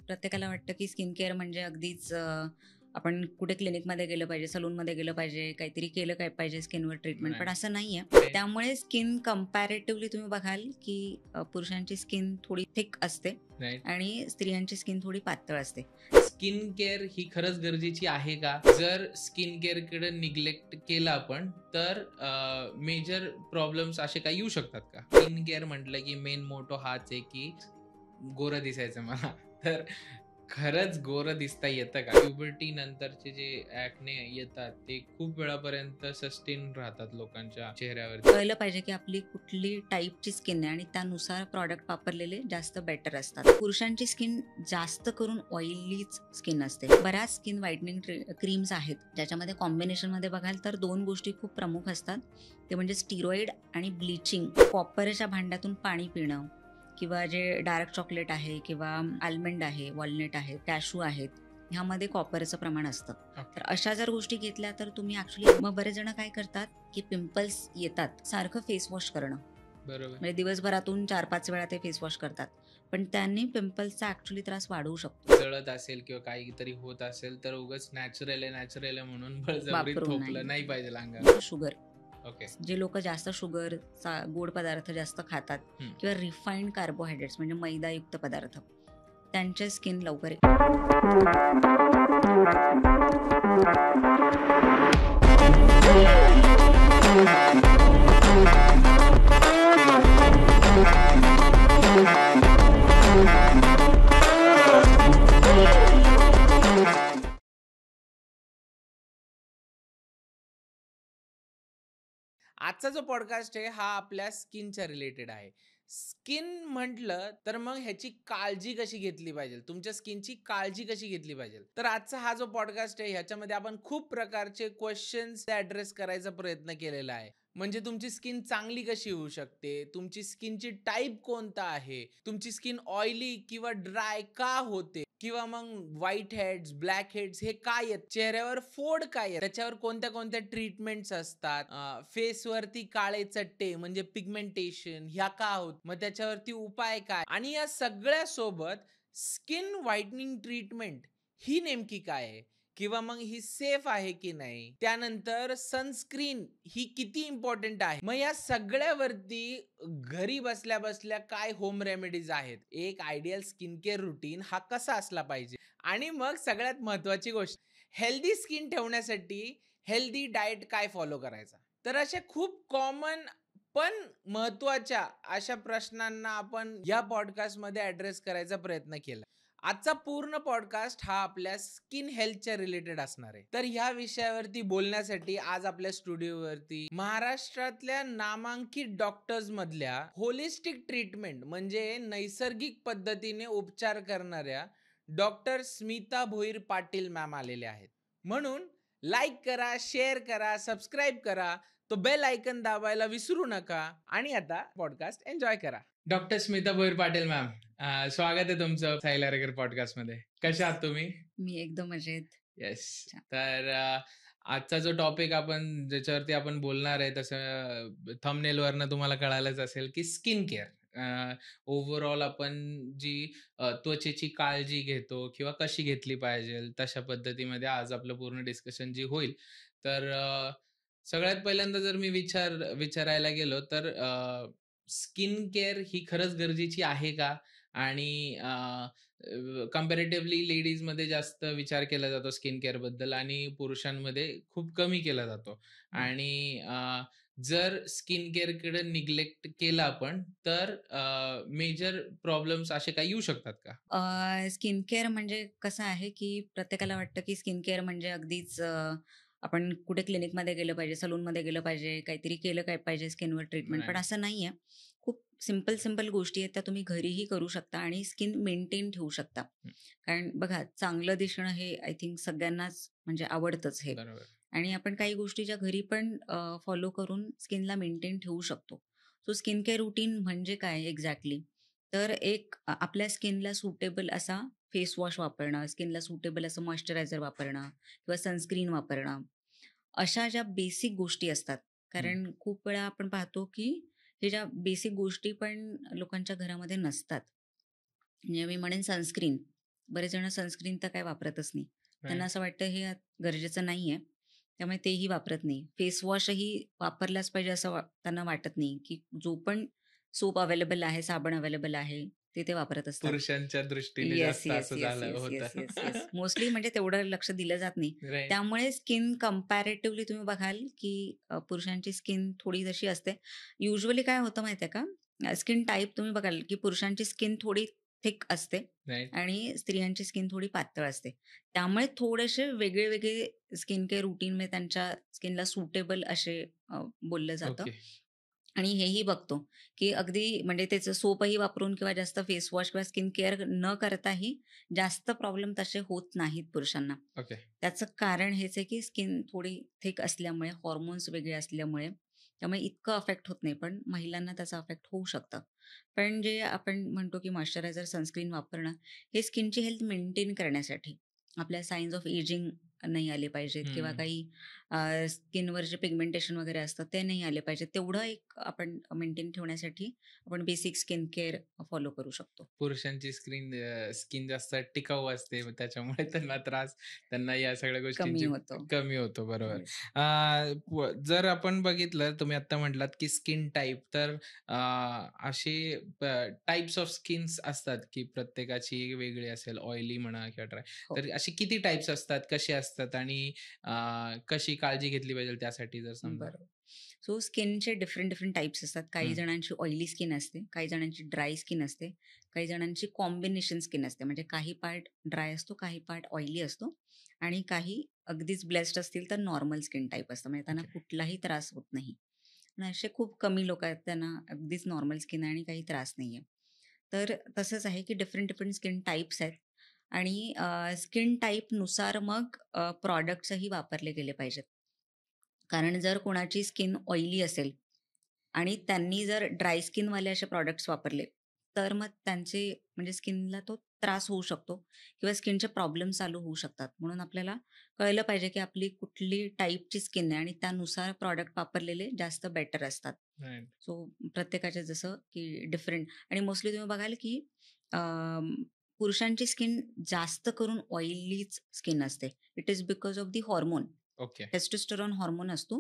प्रत्येकाला वाटतं की स्किन केअर म्हणजे अगदीच आपण कुठे क्लिनिकमध्ये गेलं पाहिजे, सलूनमध्ये गेलं पाहिजे, काहीतरी केलं काय पाहिजे स्किनवर ट्रीटमेंट, पण असं नाही आहे. त्यामुळे स्किन कंपॅरेटिव्हली तुम्ही बघाल की पुरुषांची स्किन थोडी थिक असते आणि स्त्रियांची स्किन थोडी पातळ असते. स्किन केअर ही खरंच गरजेची आहे का? जर स्किन केअर कडे निग्लेक्ट केलं आपण तर मेजर प्रॉब्लेम्स असे काही येऊ शकतात का? स्किन केअर म्हटलं की मेन मोटो हाच आहे की गोरं दिसायचं मला. तर खरंच गोरं दिसता येतं का? प्युबर्टी नंतरचे जे ऍक्ने येतात ते खूप वेळापर्यंत सस्टेन राहतात लोकांच्या चेहऱ्यावर. कळलं पाहिजे की आपली कुठली टाईपची स्किन आहे आणि त्यानुसार प्रॉडक्ट वापरलेले जास्त बेटर असतात. पुरुषांची स्किन जास्त करून ऑइलीच स्किन असते. बऱ्याच स्किन व्हाईटनिंग क्रीम्स आहेत ज्याच्यामध्ये कॉम्बिनेशन मध्ये बघाल तर 2 गोष्टी खूप प्रमुख असतात. ते म्हणजे स्टिरॉइड आणि ब्लिचिंग. कॉपरच्या भांड्यातून पाणी पिणं किंवा जे डार्क चॉकलेट आहे किंवा आल्मंड आहे, वॉलनट आहे, कॅशू आहेत, ह्यामध्ये कॉपरचं प्रमाण असतं. तर अशा जर गोष्टी घेतल्या तर तुम्ही ऍक्च्युली मग बरेच जण काय करतात की पिंपल्स येतात सारखं फेस वॉश करणं, बरोबर म्हणजे दिवसभरातून 4-5 वेळा ते फेस वॉश करतात, पण त्यांनी पिंपल्सचा ऍक्च्युली त्रास वाढवू शकतो. जळत असेल किंवा काहीतरी होत असेल तर उगाच नॅचरल आहे म्हणून बळजबरी थोपलं नाही पाहिजे अंगावर. शुगर, ओके, जे लोक जास्त शुगर, गोड पदार्थ जास्त खातात किंवा रिफाईंड कार्बोहायड्रेट्स म्हणजे मैदायुक्त पदार्थ, त्यांच्या स्किन लवकर आजचा जो पॉडकास्ट आहे हा आपल्या स्किनच्या रिलेटेड आहे. स्किन म्हटलं तर मग ह्याची काळजी कशी घेतली पाहिजे, तुमच्या स्किनची काळजी कशी घेतली पाहिजे. तर आजचा हा जो पॉडकास्ट आहे ह्याच्यामध्ये आपण खूप प्रकारचे क्वेश्चन्स ऍड्रेस करायचा प्रयत्न केलेला आहे. म्हणजे तुमची स्किन चांगली कशी होऊ शकते, तुमची स्किनची टाईप कोणता आहे, तुमची स्किन ऑइली किंवा ड्राय का होते, किंवा मग व्हाईट हेड्स, ब्लॅक हेड्स हे काय आहेत, चेहऱ्यावर फोड काय आहेत, त्याच्यावर कोणत्या कोणत्या ट्रीटमेंट्स असतात, फेसवरती काळे चट्टे म्हणजे पिगमेंटेशन ह्या का होत, मग त्याच्यावरती उपाय काय, आणि या सगळ्या सोबत स्किन व्हाईटनिंग ट्रीटमेंट ही नेमकी काय आहे, किंवा मग ही सेफ आहे की नाही, त्यानंतर सनस्क्रीन ही किती इम्पॉर्टंट आहे, मग या सगळ्यावरती घरी बसल्या बसल्या काय होम रेमेडीज आहेत, एक आयडियल स्किन केअर रुटीन हा कसा असला पाहिजे, आणि मग सगळ्यात महत्वाची गोष्ट, हेल्दी स्किन ठेवण्यासाठी हेल्दी डाएट काय फॉलो करायचा. तर अशा खूप कॉमन पण महत्वाच्या अशा प्रश्नांना आपण या पॉडकास्ट मध्ये ऍड्रेस करायचा प्रयत्न केला. आजचा पूर्ण पॉडकास्ट हा आपल्या स्किन हेल्थच्या रिलेटेड असणार आहे. तर ह्या विषयावरती बोलण्यासाठी आज आपल्या स्टुडिओवरती महाराष्ट्रातल्या नामांकित डॉक्टर्स मधल्या होलिस्टिक ट्रीटमेंट म्हणजे नैसर्गिक पद्धतीने उपचार करणाऱ्या डॉक्टर स्मिता भोईर पाटील मॅम आलेले आहेत. म्हणून लाईक करा, शेअर करा, सबस्क्राईब करा, तो बेल आयकन दाबायला विसरू नका, आणि आता पॉडकास्ट एन्जॉय करा. डॉक्टर स्मिता भोईर पाटील मॅम, स्वागत आहे तुमचं सायलारकर पॉडकास्ट मध्ये. कशा आहात तुम्ही? मी एकदम मजेत. येस. तर आजचा जो टॉपिक आपण ज्याच्यावरती आपण बोलणार आहे तसं थंबनेल वरनं तुम्हाला कळालंच असेल की स्किन केअर. ओव्हरऑल आपण जी त्वचेची काळजी घेतो किंवा कशी घेतली पाहिजे तशा पद्धतीमध्ये आज आपलं पूर्ण डिस्कशन जी होईल. तर सगळ्यात पहिल्यांदा जर मी विचारायला गेलो तर स्किन केअर ही खरंच गरजेची आहे का? आणि कम्पॅरेटिव्हली लेडीज मध्ये जास्त विचार केला जातो स्किन केअर बद्दल आणि पुरुषांमध्ये खूप कमी केला जातो. आणि जर स्किन केअर कडे निग्लेक्ट केलं आपण तर मेजर प्रॉब्लेम्स असे काही येऊ शकतात का? स्किन केअर म्हणजे कसं आहे की प्रत्येकाला वाटतं की स्किन केअर म्हणजे अगदीच आपण कुठे क्लिनिकमध्ये गेलं पाहिजे, सलूनमध्ये गेलं पाहिजे, काहीतरी केलं काय पाहिजे स्किनवर ट्रीटमेंट, पण असं नाही आहे. खूप सिंपल गोष्टी आहेत त्या तुम्ही घरीही करू शकता आणि स्किन मेंटेन ठेवू शकता. कारण बघा, चांगलं दिसणं हे आय थिंक सगळ्यांनाच म्हणजे आवडतंच हे, आणि आपण काही गोष्टी ज्या घरी पण फॉलो करून स्किनला मेंटेन ठेवू शकतो. सो स्किन केअर रुटीन म्हणजे काय एक्झॅक्टली, तर एक आपल्या स्किनला सुटेबल असा फेस वॉश वापरणं, स्किनला सुटेबल असं मॉइश्चरायझर वापरणं किंवा सनस्क्रीन वापरणं, अशा ज्या बेसिक गोष्टी असतात. कारण खूप वेळा आपण पाहतो की हे ज्या बेसिक गोष्टी पण लोकांच्या घरामध्ये नसतात. म्हणजे मी म्हणेन सनस्क्रीन बरेच जण सनस्क्रीन तर काय वापरतच नाही. त्यांना राइट. असं वाटतं हे गरजेचं नाहीये. त्यामुळे तेही वापरत नाही. फेस वॉशही वापरलाच पाहिजे असं त्यांना वाटत नाही, की जो पण सोप अवेलेबल आहे, साबण अवेलेबल आहे, ते वापरत असतात. पुरुषांच्या दृष्टीने येस, जास्त येस, असं येस, झालं येस, येस, होतं. Yes, yes. मोस्टली म्हणजे तेवढं लक्ष दिलं जात नाही. राइट. त्यामुळे स्किन कंपॅरेटिव्हली तुम्ही बघाल, की पुरुषांची स्किन थोडी जशी असते. युजुअली काय होतं माहिती आहे का? स्किन टाइप तुम्ही बघाल, की पुरुषांची स्किन थोडी थिक असते राइट. आणि स्त्रियांची स्किन थोडी पातळ असते. त्यामुळे थोडेसे वेगळे-वेगळे स्किन केअर रूटीनमध्ये त्यांच्या स्किनला सुटेबल असे बोललं जातं. ओके. आणि हेही बघतो, की अगदी म्हणजे त्याचं सोपही वापरून किंवा जास्त फेस वॉश किंवा स्किन केअर न करताही जास्त प्रॉब्लेम तसे होत नाहीत पुरुषांना. ओके. त्याचं कारण हेच आहे, की स्किन थोडी थिक असल्यामुळे, हॉर्मोन्स वेगळे असल्यामुळे, त्यामुळे इतकं अफेक्ट होत नाही. पण महिलांना त्याचा अफेक्ट होऊ शकतं. पण जे आपण म्हणतो, की मॉइश्चरायझर, सनस्क्रीन वापरणं, हे स्किनची हेल्थ मेंटेन करण्यासाठी. आपल्या सायन्स ऑफ एजिंग नाही आले पाहिजेत किंवा हं. काही स्किनवर जे पिगमेंटेशन वगैरे असतं ते नाही आले पाहिजे. तेवढं एक आपण मेंटेन ठेवण्यासाठी आपण बेसिक स्किन केअर फॉलो करू शकतो. पुरुषांची स्किन जास्त टिकाऊ असते. मग त्याच्यामुळे त्यांना त्रास, त्यांना या सगळ्या कमी गोष्टींची होतो. कमी होतो. बरोबर. येस. जर आपण बघितलं, तुम्ही आत्ता म्हटलात, की स्किन टाइप तर असे टाइप्स ऑफ स्किन्स असतात, की प्रत्येकाची वेगळी असेल, ऑइली म्हणा किंवा ड्राय. हो. तर अशी किती टाइप्स असतात, कसे असतात आणि कशी काळजी घेतली पाहिजे त्यासाठी जर समजा? बरोबर. सो स्किनचे डिफरंट डिफरंट टाइप्स असतात. काही हं. जणांची ऑइली स्किन असते, काही जणांची ड्राय स्किन असते, काही जणांची कॉम्बिनेशन स्किन असते. म्हणजे काही पार्ट ड्राय असतो, काही पार्ट ऑइली असतो आणि काही अगदीच ब्लेस्ड असतील तर नॉर्मल स्किन टाइप असतं. म्हणजे त्यांना ओके. कुठलाही त्रास होत नाही. आणि असे खूप कमी लोकं आहेत त्यांना अगदीच नॉर्मल स्किन आहे आणि काही त्रास नाहीये. तर तसंच आहे की डिफरंट डिफरंट स्किन टाइप्स आहेत आणि स्किन टाइपनुसार मग प्रॉडक्ट्सही वापरले गेले पाहिजेत. कारण जर कोणाची स्किन ऑइली असेल आणि त्यांनी जर ड्राय स्किनवाले असे प्रॉडक्ट्स वापरले, तर मग त्यांचे म्हणजे स्किनला तो त्रास होऊ शकतो किंवा स्किनचे प्रॉब्लेम चालू होऊ शकतात. म्हणून आपल्याला कळलं पाहिजे, की आपली कुठली टाइपची स्किन आहे आणि त्यानुसार प्रॉडक्ट वापरलेले जास्त बेटर असतात. राइट. सो प्रत्येकाचे जसं की डिफरंट आणि मोस्टली तुम्ही बघाल, की पुरुषांची स्किन जास्त करून ऑइलीच स्किन असते. It is because of the hormone. Okay. Testosterone hormone असतो.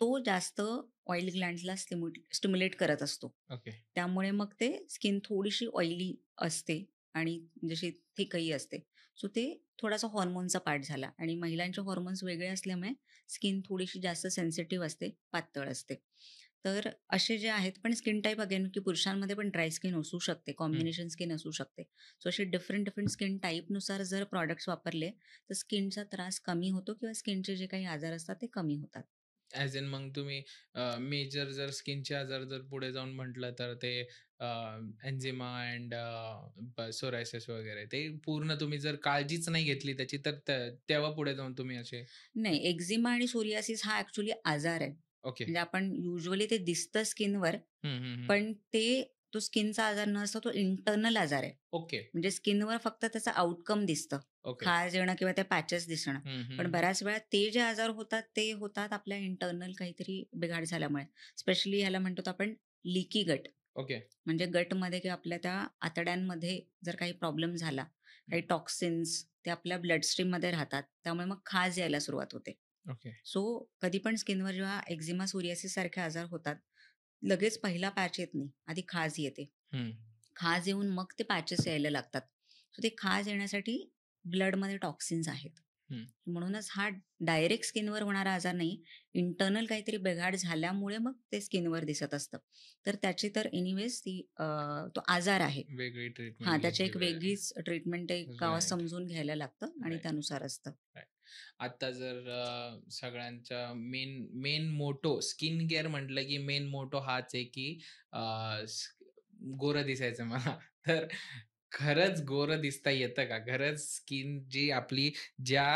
तो जास्त ऑइल ग्लँड्सला स्टिम्युलेट करत असतो. ओके. त्यामुळे मग ते स्किन थोडीशी ऑइली असते आणि जशी थिकही असते. सो ते थोडासा हॉर्मोनचा पार्ट झाला आणि महिलांचे हॉर्मोन्स वेगळे असल्यामुळे स्किन थोडीशी जास्त सेन्सिटिव्ह असते, पातळ असते. तर असे जे आहेत पण स्किन टाइप अगेन की पुरुषांमध्ये पण ड्राय स्किन असू शकते, हं. कॉम्बिनेशन स्किन असू शकते. सो असे डिफरंट डिफरंट स्किन टाइपनुसार जर प्रॉडक्ट्स वापरले तर स्किनचा त्रास कमी होतो किंवा स्किनचे जे काही आजार असतात ते कमी होतात. ॲज इन मग तुम्ही मेजर जर स्किनचे आजार जर पुढे जाऊन म्हटलं तर ते एक्झिमा अँड सोरायसिस वगैरे ते पूर्ण तुम्ही जर काळजीच नाही घेतली त्याची तर तेव्हा पुढे जाऊन तुम्ही असे नाही, एक्झिमा आणि सोरियासिस हा ॲक्चुअली आजार आहे. ओके. म्हणजे आपण युजुअली ते दिसतं स्किनवर, हं, हं, हं. पण तो स्किनचा आजार नसतो, तो इंटरनल आजार आहे. ओके, म्हणजे स्किनवर फक्त त्याचं आउटकम दिसतं. ओके. खाज येणं किंवा त्या पॅचेस दिसणं. हं, हं, पण हं. बऱ्याच वेळा ते जे आजार होतात, ते होतात आपल्या इंटरनल काहीतरी बिघाड झाल्यामुळे. स्पेशली ह्याला म्हणतो आपण लीकी गट. ओके. म्हणजे गटमध्ये किंवा आपल्या त्या आतड्यांमध्ये जर काही प्रॉब्लेम झाला, हं. काही टॉक्सिन्स ते आपल्या ब्लड स्ट्रीममध्ये राहतात. त्यामुळे मग खाज यायला सुरुवात होते. ओके. सो कधी पण स्किनवर जेव्हा एक्झिमा, सोरियासिस सारखे आजार होतात, लगेच पहिला पॅच येत नाही. आधी खाज येते. हं. खाज येऊन मग ते पॅचेस यायला लागतात. सो ते खाज येण्यासाठी ब्लडमध्ये टॉक्सिन्स आहेत. हं. म्हणूनच हा डायरेक्ट स्किनवर होणारा आजार नाही. इंटरनल काहीतरी बिघाड झाल्यामुळे मग ते स्किनवर दिसत असतं. तर त्याची तर एनिवेज तो आजार आहे. वेगळी हां, ट्रीटमेंट त्याची घेतली एक पाहिजे. वेगळीच ट्रीटमेंट एक राइट, समजून घ्यायला लागतं आणि राइट, त्यानुसार असतं. राइट. आता जर सगळ्यांचा main main motto skin care म्हटलं की मेन मोटो हाच आहे की अ, स गोरं दिसायचं मला. तर खरंच गोरं दिसता येतं का? खरंच स्किन जी आपली ज्या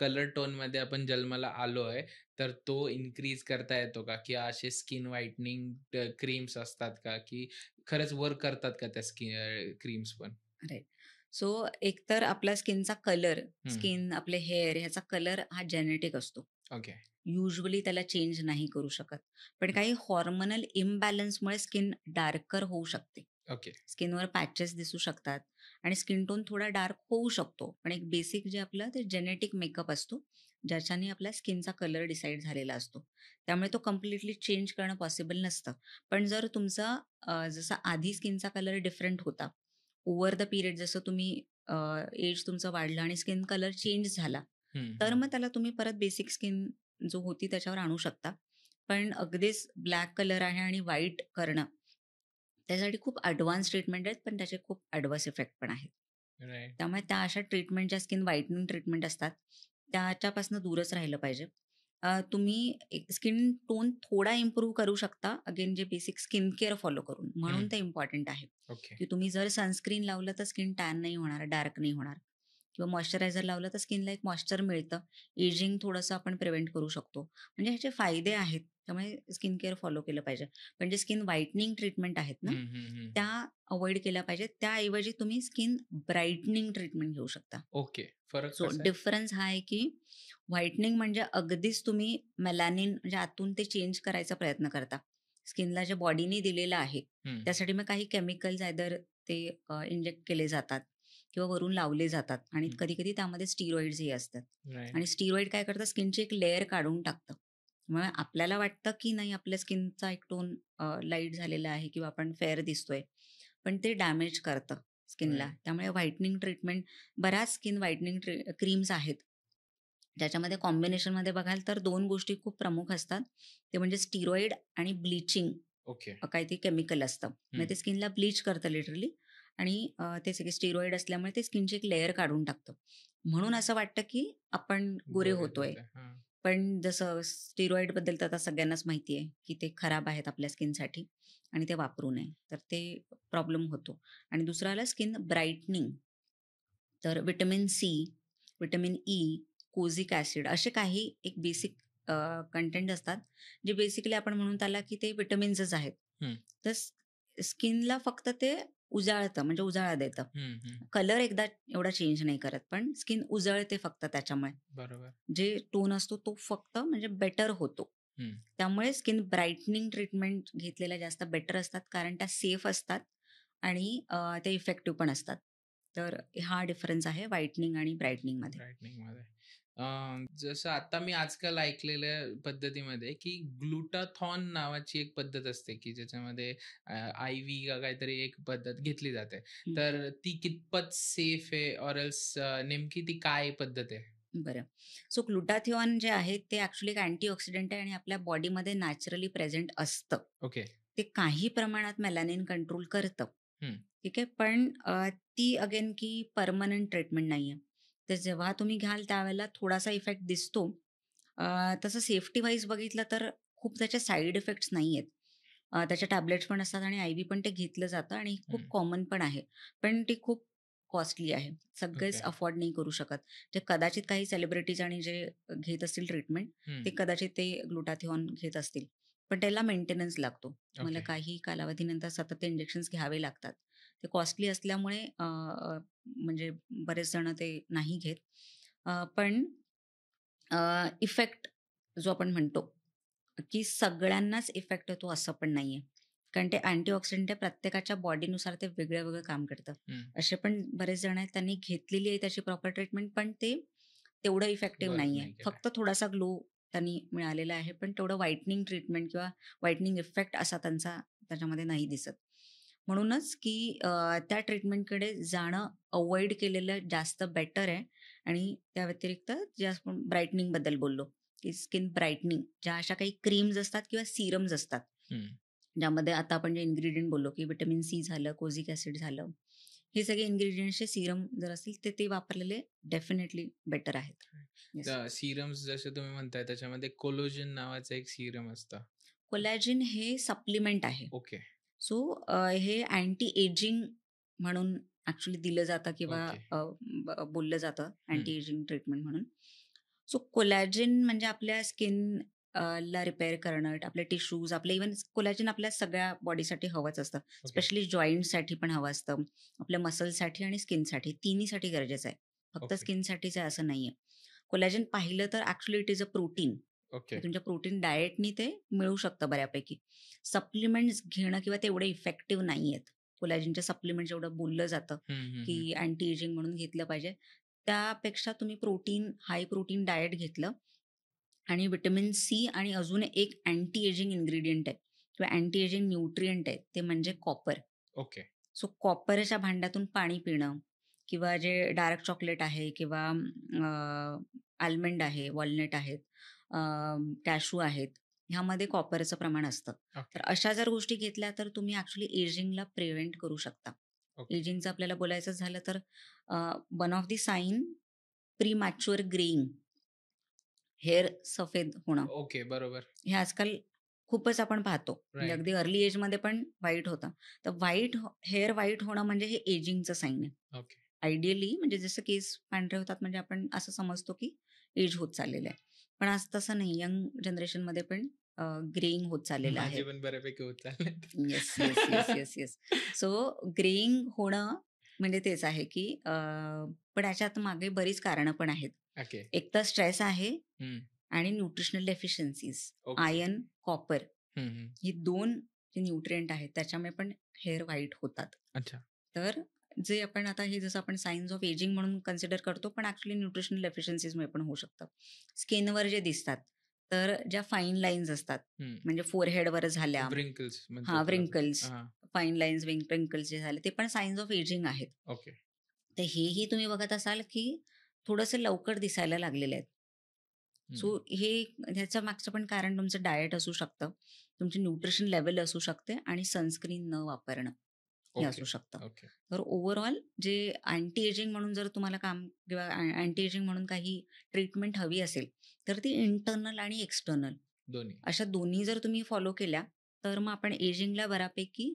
कलर टोनमध्ये आपण जन्माला आलोय, तर तो इन्क्रीज करता येतो का? की असे स्किन व्हाईटनिंग क्रीम्स असतात का? की खरंच वर्क करतात का त्या क्रीम्स पण? राइट. सो एकतर आपला स्किनचा कलर, हं. स्किन, आपले हेअर ह्याचा कलर हा जेनेटिक असतो. ओके. युजुअली त्याला चेंज नाही करू शकत. पण काही हॉर्मोनल इम्बॅलन्समुळे स्किन डार्कर होऊ शकते. ओके. स्किनवर पॅचेस दिसू शकतात आणि स्किन टोन थोडा डार्क होऊ शकतो. पण एक बेसिक जे आपलं ते जेनेटिक मेकअप असतो, ज्याच्याने आपल्या स्किनचा कलर डिसाईड झालेला असतो. त्यामुळे तो कंप्लीटली चेंज करणं पॉसिबल नसतं. पण जर तुमचा जसा आधी स्किनचा कलर डिफरंट होता, ओव्हर द पिरियड जसं तुम्ही एज तुमचं वाढलं आणि स्किन कलर चेंज झाला, हं, तर हं. मग त्याला तुम्ही परत बेसिक स्किन जो होती त्याच्यावर आणू शकता. पण अगदीच ब्लॅक कलर आहे आणि व्हाईट करणं, त्यासाठी खूप ॲडव्हान्स ट्रीटमेंट आहेत, पण त्याचे खूप ॲडव्हर्स इफेक्ट पण आहेत. राइट. त्यामुळे त्या अशा ट्रीटमेंट ज्या स्किन व्हाईटनिंग ट्रीटमेंट असतात, त्याच्यापासून दूरच राहिलं पाहिजे. तुम्ही एक स्किन टोन थोडा इम्प्रूव्ह करू शकता, अगेन जे बेसिक स्किन केअर फॉलो करून. म्हणून हं. ते इम्पॉर्टंट आहे, ओके. की तुम्ही जर सनस्क्रीन लावलं तर स्किन टॅन नाही होणार, डार्क नाही होणार किंवा मॉइश्चरायझर लावलं तर स्किनला एक मॉइश्चर मिळतं. एजिंग थोडंसं आपण प्रिव्हेंट करू शकतो. म्हणजे ह्याचे फायदे आहेत. त्यामुळे स्किन केअर फॉलो केलं पाहिजे. पण जे स्किन व्हाईटनिंग ट्रीटमेंट आहेत ना, हं, हं, हं. त्या अव्हॉइड केल्या पाहिजेत. त्याऐवजी तुम्ही स्किन ब्राईटनिंग ट्रीटमेंट घेऊ शकता. ओके. फरक सो कसा आहे? डिफरन्स हा आहे, की व्हाईटनिंग म्हणजे अगदीच तुम्ही मेलॅनिन म्हणजे आतून ते चेंज करायचा प्रयत्न करता. स्किनला जे बॉडीने दिलेलं आहे, हं. त्यासाठी मग काही केमिकल्स आयदर ते इंजेक्ट केले जातात किंवा वरून लावले जातात आणि हं. कधी-कधी त्यामध्ये स्टिरॉइड्सही असतात आणि राइट. स्टिरॉइड काय करतं स्किनची एक लेयर काढून टाकतं. मग आपल्याला वाटतं, की नाही आपल्या स्किनचा एक टोन लाईट झालेला आहे किंवा आपण फेअर दिसतोय. पण ते डॅमेज करतं स्किनला. राइट. त्यामुळे व्हाईटनिंग ट्रीटमेंट बऱ्याच स्किन व्हाईटनिंग क्रीम्स आहेत. ज्याच्यामध्ये कॉम्बिनेशनमध्ये बघाल तर 2 गोष्टी खूप प्रमुख असतात. ते म्हणजे स्टिरॉइड आणि ब्लीचिंग ओके. काहीतरी केमिकल असतं. हं. म्हणजे ते स्किनला ब्लीच करतं लिटरली आणि ते सगळे स्टिरॉइड असल्यामुळे ते स्किनची एक लेयर काढून टाकतं. म्हणून असं वाटतं, की आपण गोरे गोरे होतोय. होते. हां. पण जसं स्टिरॉइडबद्दल तर आता सगळ्यांनाच माहिती आहे, की ते खराब आहेत आपल्या स्किनसाठी आणि ते वापरू नये. तर ते प्रॉब्लेम होतो. आणि दुसरं आलं स्किन ब्राईटनिंग. तर vitamin C, vitamin E, kojic acid असे काही एक बेसिक कंटेंट असतात, जे बेसिकली आपण म्हणून त्याला की ते व्हिटॅमिन्सच आहेत. हं. तर स्किनला फक्त ते उजाळतं म्हणजे उजाळा देतं. हं, हं. कलर एकदा एवढा चेंज नाही करत, पण स्किन उजळते फक्त त्याच्यामुळे. बरोबर. जे टोन असतो तो फक्त म्हणजे बेटर होतो. हं. त्यामुळे स्किन ब्राईटनिंग ट्रीटमेंट घेतलेल्या जास्त बेटर असतात, कारण त्या सेफ असतात आणि ते इफेक्टिव्ह पण असतात. तर हा डिफरन्स आहे व्हाईटनिंग आणि ब्राईटनिंगमध्ये. ब्राइटनिंगमध्ये. जसं आता मी आजकाल ऐकलेल्या पद्धतीमध्ये, की ग्लुटाथॉन नावाची एक पद्धत असते, की ज्याच्यामध्ये आय-व्ही का काहीतरी एक पद्धत घेतली जाते. हं, तर ती कितपत सेफ आहे ऑर एल्स नेमकी ती काय पद्धत आहे? बरं. सो ग्लुटाथिऑन जे आहे ते ॲक्चुअली एक अँटीऑक्सिडंट आहे आणि आपल्या बॉडीमध्ये नॅचरली प्रेझेंट असतं. ओके. ते काही प्रमाणात मेलॅनिन कंट्रोल करतं. हं. ठीक आहे. पण ती अगेन की परमनंट ट्रीटमेंट नाहीये. तर जेव्हा तुम्ही घ्याल त्यावेळेला थोडासा इफेक्ट दिसतो. तसं सेफ्टी वाईज बघितलं तर खूप त्याचे साइड इफेक्ट्स नाहीयेत. त्याच्या टॅबलेट्स पण असतात आणि आय-व्ही पण ते घेतलं जातं आणि खूप हं. कॉमन पण आहे. पण ती खूप कॉस्टली आहे. सगळेच ओके. अफोर्ड नाही करू शकत. जे कदाचित काही सेलिब्रिटीज आणि जे घेत असतील ट्रीटमेंट, हं. ते कदाचित ते ग्लुटाथिऑन घेत असतील. पण त्याला मेंटेनन्स लागतो. तुम्हाला ओके. काही कालावधीनंतर सतत ते इंजेक्शन्स घ्यावे लागतात. ते कॉस्टली असल्यामुळे अ, अ, म्हणजे बरेच जण ते नाही घेत. पण इफेक्ट जो आपण म्हणतो, की सगळ्यांनाच इफेक्ट होतो असं पण नाहीये. कारण ते अँटीऑक्सिडंट आहे प्रत्येकाच्या बॉडीनुसार ते वेगळं-वेगळं काम करतं. हं. असे पण बरेच जण आहेत त्यांनी घेतलेली आहे त्याची प्रॉपर ट्रीटमेंट पण ते तेवढं इफेक्टिव्ह वर्क नाहीये. नाही केलंय. फक्त थोडासा ग्लो त्यांनी मिळालेला आहे. पण तेवढं व्हाईटनिंग ट्रीटमेंट किंवा व्हाईटनिंग इफेक्ट असा त्यांचा त्याच्यामध्ये नाही दिसत. म्हणूनच की त्या ट्रीटमेंटकडे जाणं अव्हॉइड केलेलं जास्त बेटर आहे आणि त्या व्यतिरिक्त जे आपण ब्राईटनिंगबद्दल बोललो, की स्किन ब्राईटनिंग ज्या अशा काही क्रीम्स असतात किंवा सीरम्स असतात, हं. ज्यामध्ये आता आपण जे इन्ग्रीडियंट बोललो, की व्हिटॅमिन सी झालं, कोझिक ॲसिड झालं, हे सगळे इन्ग्रीडियंट्सचे सीरम जर असतील, तर ते वापरलेले डेफिनेटली बेटर आहेत. येस. सीरम्स जसे तुम्ही म्हणताय त्याच्यामध्ये कोलोजन नावाचं एक सीरम असतं. कोलॅजिन हे सप्लिमेंट आहे. ओके. सो हे अँटी एजिंग म्हणून ॲक्चुअली दिलं जातं किंवा ओके. बोललं जातं हं. अँटी एजिंग ट्रीटमेंट म्हणून. सो कोलॅजिन म्हणजे आपल्या स्किन ला रिपेअर करणं, आपले टिश्यूज, आपले इव्हन कोलॅजिन आपल्या सगळ्या बॉडीसाठी हवंच असतं. ओके. स्पेशली जॉइंटसाठी पण हवं असतं. आपल्या मसल्ससाठी आणि स्किनसाठी तिन्हीसाठी गरजेचं आहे. फक्त ओके. स्किनसाठीच आहे असं नाहीये. कोलॅजिन पाहिलं तर actually it is a protein. Okay. तुमच्या प्रोटीन डाएटनी ते मिळू शकतं बऱ्यापैकी. सप्लिमेंट्स घेणं किंवा तेवढे इफेक्टिव्ह नाहीयेत. कोलॅजिनचे सप्लिमेंट जेवढं बोललं जातं की अँटी एजिंग म्हणून घेतलं पाहिजे, त्यापेक्षा तुम्ही हाय प्रोटीन डाएट घेतलं आणि व्हिटॅमिन सी आणि अजून एक अँटी एजिंग इन्ग्रेडियंट आहे किंवा अँटी एजिंग न्यूट्रियंट आहे, ते म्हणजे कॉपर. ओके. सो कॉपरच्या भांड्यातून पाणी पिणं किंवा जे डार्क चॉकलेट आहे किंवा आल्मंड आहे, वॉलनट आहेत, कॅशू आहेत, ह्यामध्ये कॉपरचं प्रमाण असतं. ओके. तर अशा जर गोष्टी घेतल्या तर तुम्ही ॲक्च्युली एजिंगला प्रिव्हेंट करू शकता. ओके. एजिंगचं आपल्याला बोलायचं झालं तर one of the sign premature greying, hair सफेद होणं, ओके. बरोबर. हे आजकाल खूपच आपण पाहतो. म्हणजे राईट. अगदी अर्ली एजमध्ये पण व्हाईट होतं. तर हेअर व्हाईट होणं म्हणजे हे एजिंगचं साईन आहे. ओके. आयडियली म्हणजे जसं केस पांढरे होतात म्हणजे आपण असं समजतो की एज होत चाललेलं आहे. पण आज तसं नाही. यंग जनरेशनमध्ये पण ग्रेइंग होत चाललेलं आहे. माझे पण बऱ्यापैकी होत चाललेत. Yes, yes, yes, yes, yes. So greying होणं म्हणजे तेच आहे की पण याच्यात मागे बरीच कारणं पण आहेत. ओके. एक तर स्ट्रेस आहे हं. आणि nutritional deficiencies, okay. Iron, copper, हं, हं. ही 2 जे न्यूट्रिएंट आहेत त्याच्यामुळे पण हेअर व्हाईट होतात. अच्छा. तर जे आपण आता हे जसं आपण सायन्स ऑफ एजिंग म्हणून कन्सिडर करतो, पण ॲक्च्युअली न्यूट्रिशनल डेफिशियन्सीजमुळे पण होऊ शकतं. स्किनवर जे दिसतात, तर ज्या फाईन लाईन्स असतात, हं. म्हणजे फोरहेडवर झाल्या, व्रिंकल्स म्हणतात हां, त्याला आपण. व्रिंकल्स, हां. फाईन लाईन्स, व्रिंकल्स जे झाले, ते पण सायन्स ऑफ एजिंग आहेत. ओके. तर हेही तुम्ही बघत असाल, की थोडंसं लवकर दिसायला लागलेले आहेत. सो हं. ह्याचं मागचं पण कारण तुमचं डाएट असू शकतं, तुमची न्यूट्रिशन लेव्हल असू शकते आणि सनस्क्रीन न वापरणं हे ओके. असू शकतं. ओके. तर ओव्हरऑल जे अँटी एजिंग म्हणून जर तुम्हाला काम किंवा अँटी एजिंग म्हणून काही ट्रीटमेंट हवी असेल, तर ती इंटर्नल आणि एक्सटर्नल दोन्ही. अशा दोन्ही जर तुम्ही फॉलो केल्या, तर मग आपण एजिंगला बऱ्यापैकी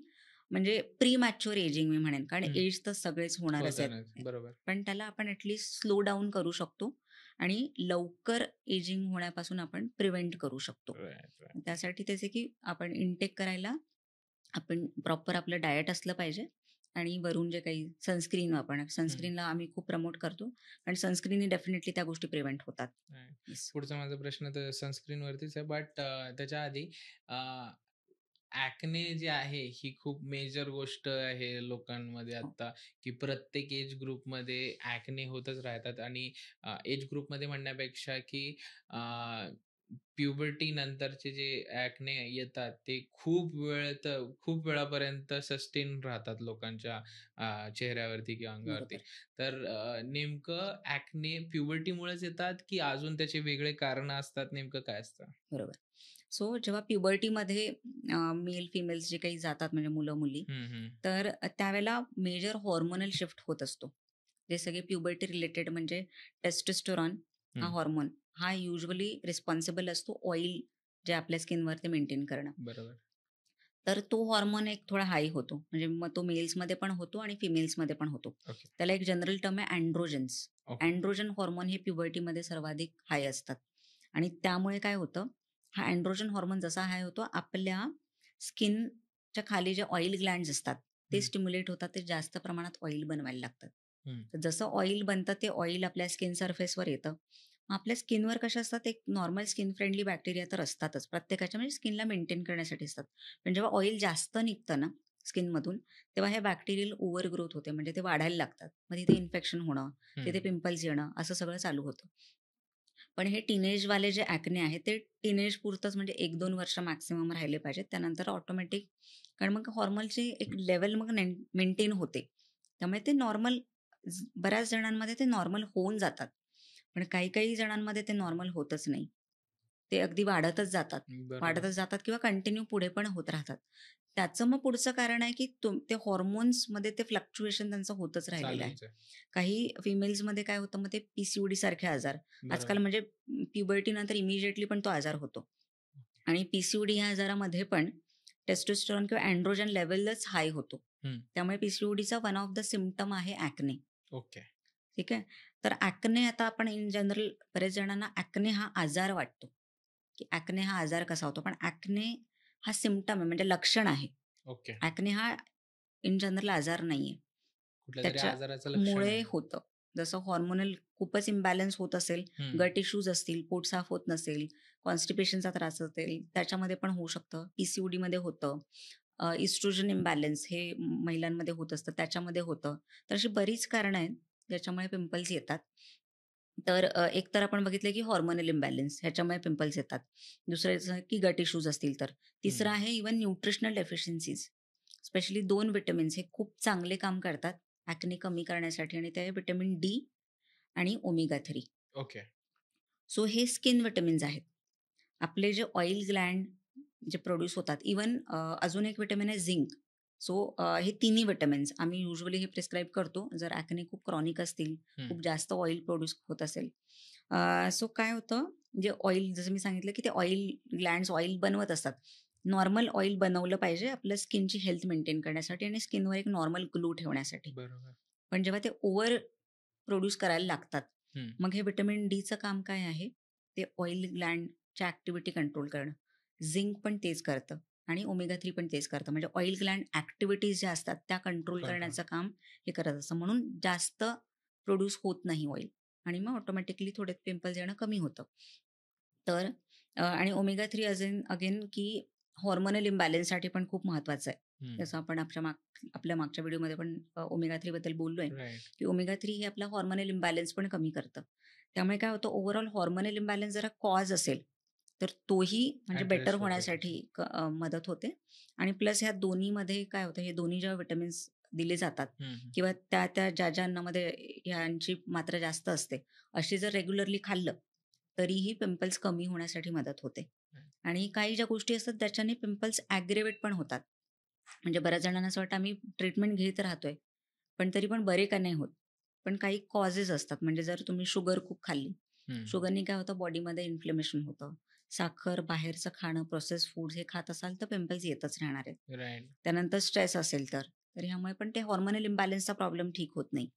म्हणजे प्री मॅच्युअर एजिंग मी म्हणेन. कारण हं. एज तर सगळेच होणारच आहेत. होतानाच. बरोबर. पण त्याला आपण ॲटलीस्ट स्लो डाऊन करू शकतो आणि लवकर एजिंग होण्यापासून आपण प्रिव्हेंट करू शकतो. Right, right. त्यासाठी त्याचे की आपण इनटेक करायला आपण प्रॉपर आपलं डाएट असलं पाहिजे आणि वरून जे काही सनस्क्रीन वापरणं, हं. सनस्क्रीनला आम्ही खूप प्रमोट करतो आणि सनस्क्रीनने डेफिनेटली त्या गोष्टी प्रिव्हेंट होतात. राइट. येस. पुढचा माझा प्रश्न तर सनस्क्रीनवरतीच आहे. बट त्याच्या आधी ॲक्ने जे आहे, ही खूप मेजर गोष्ट आहे लोकांमध्ये हो, आता, की प्रत्येक एज ग्रुपमध्ये ॲक्ने होतच राहतात आणि एज ग्रुपमध्ये म्हणण्यापेक्षा की प्युबर्टी नंतरचे जे ॲक्ने येतात, ते खूप वेळापर्यंत सस्टेन राहतात लोकांच्या चेहऱ्यावरती किंवा अंगावरती. बरोबर. तर नेमकं ॲक्ने प्युबर्टीमुळेच येतात, की अजून त्याचे वेगळे कारणं असतात? नेमकं काय असतं? बरोबर. सो जेव्हा प्युबर्टीमध्ये मेल, फिमेल्स जे काही जातात म्हणजे मुलं-मुली, हं, हं. तर त्यावेळेला मेजर हॉर्मोनल शिफ्ट होत असतो. जे सगळे प्युबर्टी रिलेटेड म्हणजे टेस्टोस्टेरॉन हा हं. हॉर्मोन हा युजुअली रिस्पॉन्सिबल असतो ऑइल जे आपल्या स्किनवरती मेंटेन करणं. बरोबर. तर तो हॉर्मोन एक थोडा हाय होतो. म्हणजे मग तो मेल्समध्ये पण होतो आणि फिमेल्समध्ये पण होतो. ओके. त्याला एक जनरल टर्म आहे अँड्रोजन्स. ओके. अँड्रोजन हॉर्मोन हे प्युबर्टीमध्ये सर्वाधिक हाय असतात आणि त्यामुळे काय होतं, हा अँड्रोजन हॉर्मोन जसा हाय होतो, आपल्या स्किनच्या खाली जे ऑइल ग्लँड्स असतात, ते हं, स्टिम्युलेट होतात. ते जास्त प्रमाणात ऑइल बनवायला लागतात. हं. तर जसं ऑइल बनतं, ते ऑइल आपल्या स्किन सरफेसवर येतं. मग आपल्या स्किनवर कशा असतात, एक नॉर्मल स्किन फ्रेंडली बॅक्टेरिया तर असतातच. प्रत्येकाच्या म्हणजे स्किनला मेंटेन करण्यासाठी असतात. पण जेव्हा ऑइल जास्त निघतं ना स्किनमधून, तेव्हा हे बॅक्टेरियल ओव्हर ग्रोथ होते. म्हणजे ते वाढायला लागतात. मग तिथे इन्फेक्शन होणं, हं. तिथे पिंपल्स येणं, असं सगळं चालू होतं. पण हे टीनेजवाले जे ॲक्ने आहेत, ते टीनेज पुरतंच म्हणजे 1-2 वर्ष मॅक्सिमम राहिले पाहिजेत. त्यानंतर ऑटोमॅटिक कारण मग हॉर्मोनची एक लेव्हल मग मेंटेन होते. त्यामुळे ते नॉर्मल बऱ्याच जणांमध्ये ते नॉर्मल होऊन जातात. पण काही-काही जणांमध्ये ते नॉर्मल होतच नाही. ते अगदी वाढतच जातात. बरोबर. वाढतच जातात किंवा कंटिन्यू पुढे पण होत राहतात. त्याचं मग पुढचं कारण आहे, की ते हॉर्मोन्समध्ये ते फ्लक्च्युएशन त्यांचं होतच राहिलेलं आहे. चालूच आहे. काही फिमेल्समध्ये काय होतं, मग ते पी सारखे आजार आजकाल बरोबर. म्हणजे प्युबर्टीनंतर इमिडिएटली पण तो आजार होतो. आणि पी ह्या आजारामध्ये पण टेस्टोस्टेरॉन किंवा अँड्रोजन लेव्हलच हाय होतो. हं. त्यामुळे P one of the symptom आहे ॲक्ने. ओके. ठीक आहे. तर ॲक्ने आता आपण इन जनरल बरेच जणांना ॲक्ने हा आजार वाटतो, की ॲक्ने हा आजार कसा होतो? पण ॲक्ने हा सिम्प्टम आहे म्हणजे लक्षण आहे. ओके. ॲक्ने हा इन जनरल आजार नाहीये. कुठल्यातरी आजाराचं लक्षण त्याच्यामुळे आहे. होतं. जसं हॉर्मोनल खूपच इम्बॅलन्स होत असेल, हं. गट इश्यूज असतील, पोट साफ होत नसेल, कॉन्स्टिपेशनचा त्रास असेल, त्याच्यामध्ये पण होऊ शकतं. पी-सी-ओ-डीमध्ये होतं. इस्ट्रोजन इम्बॅलन्स हे महिलांमध्ये होत असतं, त्याच्यामध्ये होतं. तर अशी बरीच कारणं आहेत ज्याच्यामुळे पिंपल्स येतात. तर एक तर आपण बघितलं की हॉर्मोनल इम्बॅलन्स ह्याच्यामुळे पिंपल्स येतात. दुसरं जसं की गट इश्यूज असतील तर. तिसरं आहे even nutritional deficiencies. Specially 2 vitamins हे खूप चांगले काम करतात ॲक्ने कमी करण्यासाठी आणि ते व्हिटॅमिन डी आणि ओमेगा 3. ओके. सो हे स्किन विटामिन्स आहेत. आपले जे ऑइल ग्लँड जे प्रोड्यूस होतात इवन अजून एक विटामिन आहे झिंक. सो हे तिन्ही विटामिन्स आम्ही युजुअली हे प्रिस्क्राईब करतो जर ॲक्ने खूप क्रॉनिक असतील, हं. खूप जास्त ऑइल प्रोड्यूस होत असेल. सो काय होतं, जे ऑइल जसं मी सांगितलं की ते ऑइल ग्लँड्स ऑइल बनवत असतात. नॉर्मल ऑइल बनवलं पाहिजे आपल्या स्किनची हेल्थ मेंटेन करण्यासाठी आणि स्किनवर एक नॉर्मल ग्लो ठेवण्यासाठी. बरोबर. पण जेव्हा ते ओव्हर प्रोड्यूस करायला लागतात, हं. मग हे व्हिटॅमिन डीचं काम काय आहे? ते ऑइल ग्लँडच्या ॲक्टिव्हिटी कंट्रोल करणं. झिंक पण तेच करतं आणि ओमेगा 3 पण तेच करतं. म्हणजे ऑइल ग्लँड ॲक्टिव्हिटीज ज्या असतात त्या कंट्रोल कंट्रोल. करण्याचं काम हे करत असतं. म्हणून जास्त प्रोड्यूस होत नाही ऑइल आणि मग ऑटोमॅटिकली थोडे पिंपल्स येणं कमी होतं. तर आणि ओमेगा 3 अगेन की हॉर्मोनल इम्बॅलन्ससाठी पण खूप महत्त्वाचं आहे. हं. जसं आपण आपल्या मागच्या व्हिडिओमध्ये पण ओमेगा 3 बद्दल बोललोय, राइट. की ओमेगा 3 हे आपला हॉर्मोनल इम्बॅलन्स पण कमी करतं. त्यामुळे काय होतं ओव्हरऑल हॉर्मोनल इम्बॅलन्स जरा कॉज असेल, तर तोही म्हणजे बेटर ॲड्रेस होतो होण्यासाठी त्याचा. मदत होते आणि प्लस ह्या दोन्हीमध्ये काय होतं, हे दोन्ही जेव्हा विटामिन्स दिले जातात हं, हं. किंवा त्या ज्या अन्नामध्ये ह्यांची मात्रा जास्त असते, अशी जर रेग्युलरली खाल्लं, तरीही पिंपल्स कमी होण्यासाठी मदत होते. आणि काही ज्या गोष्टी असतात त्याच्याने पिंपल्स ॲग्रेवेट पण होतात. म्हणजे बऱ्याच जणांना असं वाटतं आम्ही ट्रीटमेंट घेत राहतोय, पण तरी पण बरे का नाही होत. पण काही कॉजेस असतात. म्हणजे जर तुम्ही शुगर खूप खाल्ली, हं. शुगरनी काय होतं बॉडीमध्ये इन्फ्लेमेशन होतं. साखर, बाहेरचं खाणं, प्रोसेस्ड फूड्स हे खात असाल तर पिंपल्स येतच राहणार आहेत. राइट. त्यानंतर स्ट्रेस असेल तर ह्यामुळे पण ते हॉर्मोनल इम्बॅलन्सचा प्रॉब्लेम ठीक होत नाही.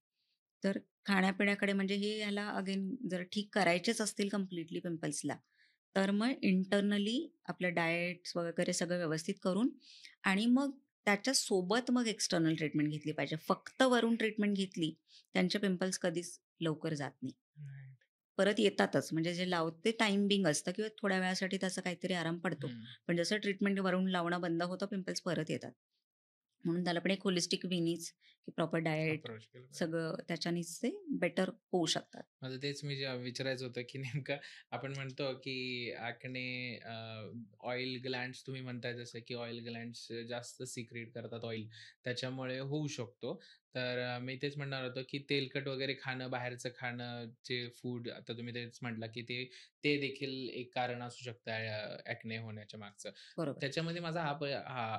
तर खाण्यापिण्याकडे म्हणजे हे ह्याला अगेन जर ठीक करायचेच असतील कंप्लीटली पिंपल्सला, तर मग इंटरनली आपलं डाएट्स वगैरे सगळं व्यवस्थित करून आणि मग त्याच्यासोबत मग एक्सटर्नल ट्रीटमेंट घेतली पाहिजे. फक्त वरून ट्रीटमेंट घेतली, त्यांचे पिंपल्स कधीच लवकर जात नाही. राइट. परत येतातच. म्हणजे जे लावते टाईम बिंग असतं किंवा थोड्या वेळासाठी त्याचा काहीतरी आराम पडतो. हं. पण जसं ट्रीटमेंट वरून लावणं बंद होतं, पिंपल्स परत येतात. म्हणून त्याला पण एक होलिस्टिक वे नीच की प्रॉपर डाएट अप्रोच केलं पाहिजे. सगळं त्याच्यानीच ते बेटर होऊ शकतात. माझं तेच मी जे विचारायचं होतं, की नेमकं आपण म्हणतो, की ॲक्ने ऑइल ग्लँड्स तुम्ही म्हणताय जसं, की ऑइल ग्लँड्स जास्त सिक्रेट करतात ऑइल, त्याच्यामुळे होऊ शकतो. तर मी तेच म्हणणार होतो, की तेलकट वगैरे खाणं, बाहेरचं खाणं, जे फूड आता तुम्ही तेच म्हटला, की ते ते देखील एक कारण असू शकतं ॲक्ने होण्याच्या मागचं. बरोबर. त्याच्यामध्ये माझा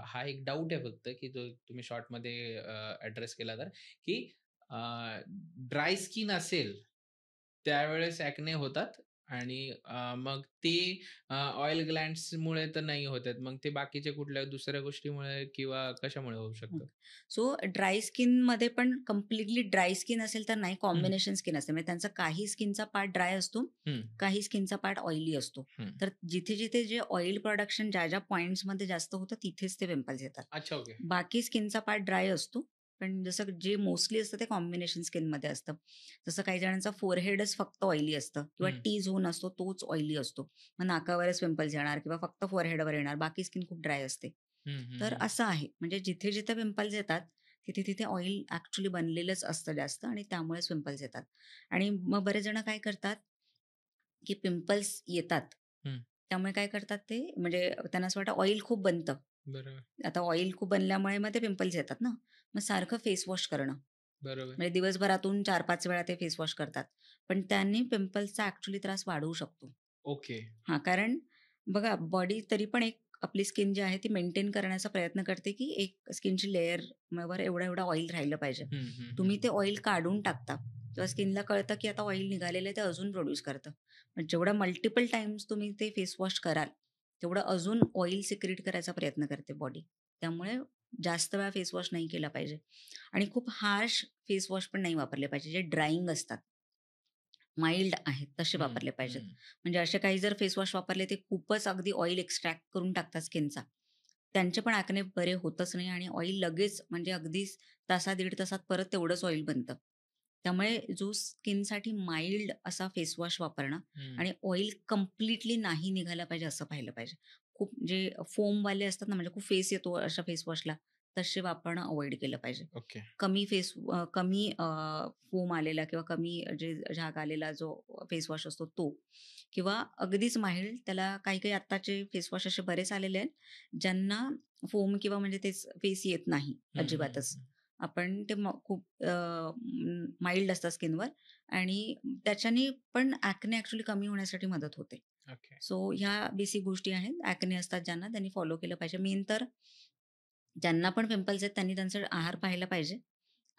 हा एक डाऊट आहे फक्त, की जो तुम्ही शॉर्टमध्ये ॲड्रेस केला तर, की ड्राय स्किन असेल, त्यावेळेस ॲक्ने होतात आणि मग ते ऑइल ग्लँड्समुळे तर नाही होत आहेत. मग ते बाकीच्या कुठल्या दुसऱ्या गोष्टीमुळे किंवा कशामुळे होऊ शकतं? सो ड्राय स्किनमध्ये पण कंप्लीटली ड्राय स्किन असेल तर नाही, हं, कॉम्बिनेशन स्किन असते. म्हणजे त्यांचा काही स्किनचा पार्ट ड्राय असतो, हं, काही स्किनचा पार्ट ऑइली असतो. हं. तर जिथे-जिथे जे ऑइल प्रोडक्शन ज्या पॉइंट्समध्ये जास्त होतं, तिथेच ते पिंपल्स येतात. अच्छा, ओके. बाकी स्किनचा पार्ट ड्राय असतो. पण जसं जे मोस्टली असतं ते कॉम्बिनेशन स्किनमध्ये असतं. जसं काही जणांचा फोरहेडच फक्त ऑइली असतं किंवा हं, टी झोन असतो तोच ऑइली असतो. मग नाकावरच पिंपल्स येणार किंवा फक्त फोरहेडवर येणार, बाकी स्किन खूप ड्राय असते. हं, हं, तर हं. असं आहे. म्हणजे जिथे-जिथे पिंपल्स येतात, तिथे-तिथे ऑइल ॲक्चुअली बनलेलंच असतं जास्त आणि त्यामुळेच पिंपल्स येतात. आणि मग बरेच जण काय करतात, की पिंपल्स येतात. हं. त्यामुळे काय करतात ते म्हणजे त्यांना असं वाटतं ऑइल खूप बनतं. बरोबर, आता ऑइल खूप बनल्यामुळे मग ते पिंपल्स येतात ना. मग सारखं फेस वॉश करणं. बरोबर. म्हणजे दिवसभरातून 4-5 वेळा ते फेस वॉश करतात. पण त्यांनी पिंपल्सचा ॲक्चुअली त्रास वाढवू शकतो. ओके. हां, कारण बघा बॉडी तरी पण एक आपली स्किन जी आहे ती मेंटेन करण्याचा प्रयत्न करते, की एक स्किनची लेयरवर एवढं-एवढं ऑइल राहिलं पाहिजे. हं, हं, तुम्ही हं. ते ऑइल काढून टाकता. तेव्हा स्किनला कळतं, की आता ऑइल निघालेलं आहे ते अजून प्रोड्यूस करतं. मग जेवढं मल्टिपल टाईम्स तुम्ही ते फेस वॉश कराल, तेवढं अजून ऑइल सिक्रीट करायचा प्रयत्न करते बॉडी. त्यामुळे जास्त वेळा फेस वॉश नाही केला पाहिजे आणि खूप हार्श फेस वॉश पण नाही वापरले पाहिजे, जे ड्रायिंग असतात. माईल्ड आहेत तसे हं, वापरले पाहिजेत. हं. म्हणजे असे काही जर फेस वॉश वापरले ते खूपच अगदी ऑइल एक्स्ट्रॅक्ट करून टाकतात स्किनचा. त्यांचे पण ॲक्ने बरे होतच नाही आणि ऑइल लगेच म्हणजे अगदीच तासा दीड तासात परत तेवढंच ऑइल बनतं. त्यामुळे जो स्किनसाठी माईल्ड असा फेस वॉश वापरणं हं. आणि ऑइल कंप्लीटली नाही निघायला पाहिजे असं पाहिलं पाहिजे. खूप जे फोमवाले असतात ना, म्हणजे खूप फेस येतो अशा फेस वॉशला, तसे वापरणं अव्हॉइड केलं पाहिजे. ओके. कमी फोम आलेला किंवा कमी जे झाग आलेला जो फेस वॉश असतो तो, किंवा अगदीच माईल्ड. त्याला काही-काही आत्ताचे फेस वॉश असे बरेच आलेले आहेत, ज्यांना फोम किंवा म्हणजे तेच फेस येत नाही हं, हं, अजिबातच. हं. आपण ते खूप माईल्ड असतात स्किनवर आणि त्याच्याने पण ॲक्ने ॲक्चुअली कमी होण्यासाठी मदत होते. ओके. सो ह्या बेसिक गोष्टी आहेत. ॲक्ने असतात ज्यांना, त्यांनी फॉलो केलं पाहिजे. मेन तर ज्यांना पण पिंपल्स आहेत त्यांनी त्यांचा आहार पाहिला पाहिजे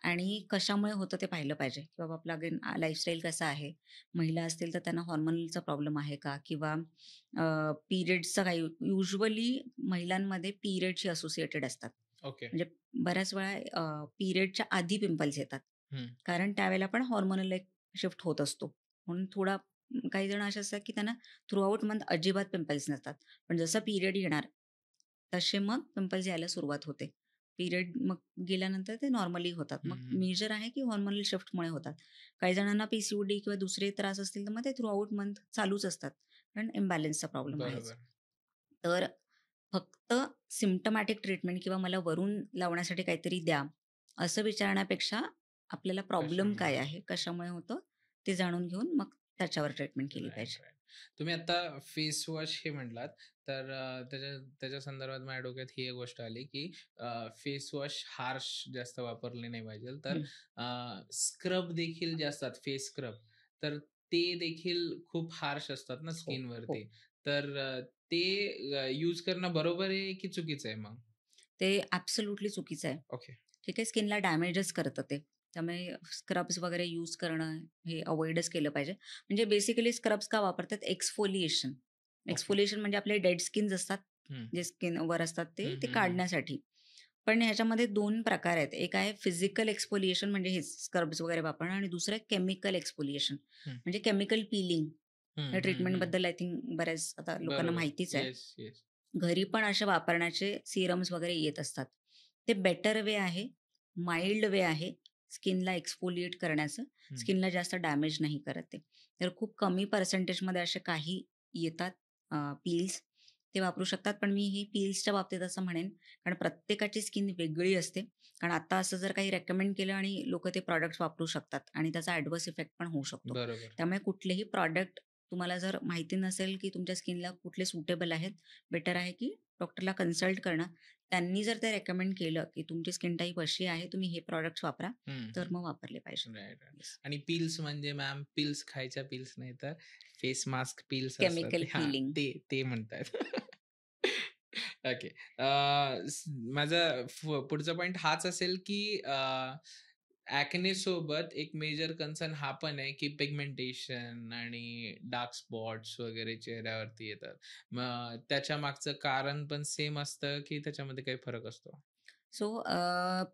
आणि कशामुळे होतं ते पाहिलं पाहिजे, की बाबा आपला अगेन लाईफस्टाईल कसा आहे. महिला असतील तर त्यांना हॉर्मोनलचा प्रॉब्लेम आहे का, किंवा पिरियड्सचा काही, युजुअली महिलांमध्ये पिरियडशी असोसिएटेड असतात. ओके. म्हणजे बऱ्याच वेळा पिरियडच्या आधी पिंपल्स येतात. हं. कारण त्यावेळेला पण हॉर्मोनल एक शिफ्ट होत असतो. म्हणून थोडा काही जण असे असतात, की त्यांना थ्रूआउट मंथ अजिबात पिंपल्स नसतात. पण जसं पिरियड येणार, तसे मग पिंपल्स यायला सुरुवात होते. पिरियड मग गेल्यानंतर ते नॉर्मली होतात. हं, मग हं. मेजर आहे, की हॉर्मोनल शिफ्टमुळे होतात. काही जणांना पी-सी-ओ-डी किंवा दुसरे त्रास असतील, तर मग ते थ्रूआउट मंथ चालूच असतात. कारण इम्बॅलन्सचा प्रॉब्लेम आहेच. बरोबर. तर फक्त सिम्प्टमॅटिक ट्रीटमेंट किंवा मला वरून लावण्यासाठी काहीतरी द्या, असं विचारण्यापेक्षा आपल्याला प्रॉब्लेम कशामुळे काय होतं? आहे, कशामुळे होतं, ते जाणून घेऊन मग त्याच्यावर ट्रीटमेंट केली राइट, पाहिजे. राइट. तुम्ही आता फेस वॉश हे म्हटलात, तर त्याच्या त्याच्या संदर्भात माझ्या डोक्यात ही एक गोष्ट आली, की फेस वॉश हार्श जास्त वापरले नाही पाहिजे. तर हं. स्क्रब देखील जे असतात, फेस स्क्रब, तर ते देखील खूप हार्श असतात ना हो, हो. स्किनवरती. तर ते यूज करणं बरोबर आहे की चुकीचं आहे मग? ते ॲब्सोल्युटली चुकीचं आहे. ओके. ठीक आहे, स्किनला डॅमेजच करतं ते. त्यामुळे स्क्रब्स वगैरे यूज करणं हे अव्हॉइडच केलं पाहिजे. म्हणजे बेसिकली स्क्रब्स का वापरतात? एक्सफोलिएशन. ओके. एक्सफोलिएशन म्हणजे आपले डेड स्किन्स असतात, हं. जे स्किनवर असतात ते हं, ते हं, हं. काढण्यासाठी. पण ह्याच्यामध्ये 2 प्रकार आहेत. एक आहे फिजिकल एक्सफोलिएशन म्हणजे हेच स्क्रब्स वगैरे वापरणं, आणि दुसरं आहे केमिकल एक्सफोलिएशन हं. म्हणजे केमिकल पीलिंग. हं, या हं, हं. ट्रीटमेंटबद्दल आय थिंक बऱ्याच आता लोकांना बरोबर. माहितीच आहे. Yes, yes. घरी पण असे वापरण्याचे सिरम्स वगैरे येत असतात. ते बेटर वे आहे, माईल्ड वे आहे स्किनला एक्सफोलिएट करण्याचं. हं. स्किनला जास्त डॅमेज नाही करत ते. तर खूप कमी पर्सेंटेजमध्ये असे काही येतात पील्स, ते वापरू शकतात. पण मी ही पील्सच्या बाबतीत असं म्हणेन, कारण प्रत्येकाची स्किन वेगळी असते. कारण आता असं जर काही रेकमेंड केलं आणि लोकं ते प्रॉडक्ट्स वापरू शकतात आणि त्याचा ॲडव्हर्स इफेक्ट पण होऊ शकतो. बरोबर. त्यामुळे कुठलेही प्रॉडक्ट तुम्हाला जर माहिती नसेल, की तुमच्या स्किनला कुठले सुटेबल आहेत, बेटर आहे की डॉक्टरला कन्सल्ट करणं. त्यांनी जर ते रेकमेंड केलं, की तुमची स्किन टाइप अशी आहे, तुम्ही हे प्रॉडक्ट्स वापरा, हं, तर हं. मग वापरले पाहिजे. Right, right. येस. आणि पिल्स म्हणजे मॅम पिल्स खायच्या पिल्स नाही तर फेस मास्क पिल्स असतात. केमिकल हां, पीलिंग. ते म्हणतायत. ओके. माझा पुढचा पॉइंट हाच असेल, की सोबत एक मेजर कन्सर्न हा पण आहे, की पिगमेंटेशन आणि डार्क स्पॉट्स वगैरे चेहऱ्यावरती येतात. मग त्याच्या मागचं कारण पण सेम असतं, की त्याच्यामध्ये काही फरक असतो? सो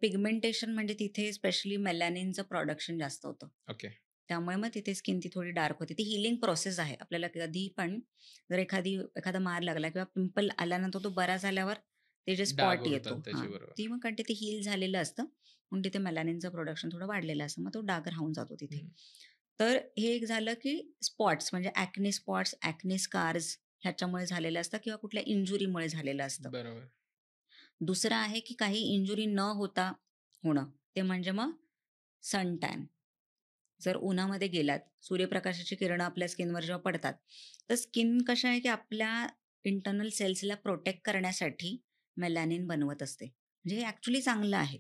पिगमेंटेशन म्हणजे तिथे स्पेशली मेलॅनिनचं प्रोडक्शन जास्त होतं. ओके. त्यामुळे मग तिथे स्किन ती थोडी डार्क होते. ती हीलिंग प्रोसेस आहे. आपल्याला कधी पण जर एखादा मार लागला किंवा पिंपल आल्यानंतर तो बरा झाल्यावर ते जे डाग स्पॉट उडतात येतो हां, ती त्याच्याबरोबर. मग कारण ते हील झालेलं असतं. म्हणून तिथे मेलॅनिनचं प्रोडक्शन थोडं वाढलेलं असतं. मग तो डाग राहून जातो तिथे. हं. तर हे एक झालं, की स्पॉट्स म्हणजे ॲक्ने स्पॉट्स, ॲक्ने स्कार्स ह्याच्यामुळे झालेलं असतं किंवा कुठल्या इंजुरीमुळे झालेलं असतं. बरोबर. दुसरं आहे, की काही इंजुरी न होता होणं. ते म्हणजे मग सन टॅन. जर उन्हामध्ये गेलात, सूर्यप्रकाशाची किरणं आपल्या स्किनवर जेव्हा पडतात, तर स्किन कशा आहे, की आपल्या इंटरनल सेल्सला प्रोटेक्ट करण्यासाठी मेलॅनिन बनवत असते. म्हणजे हे ॲक्चुअली चांगलं आहे.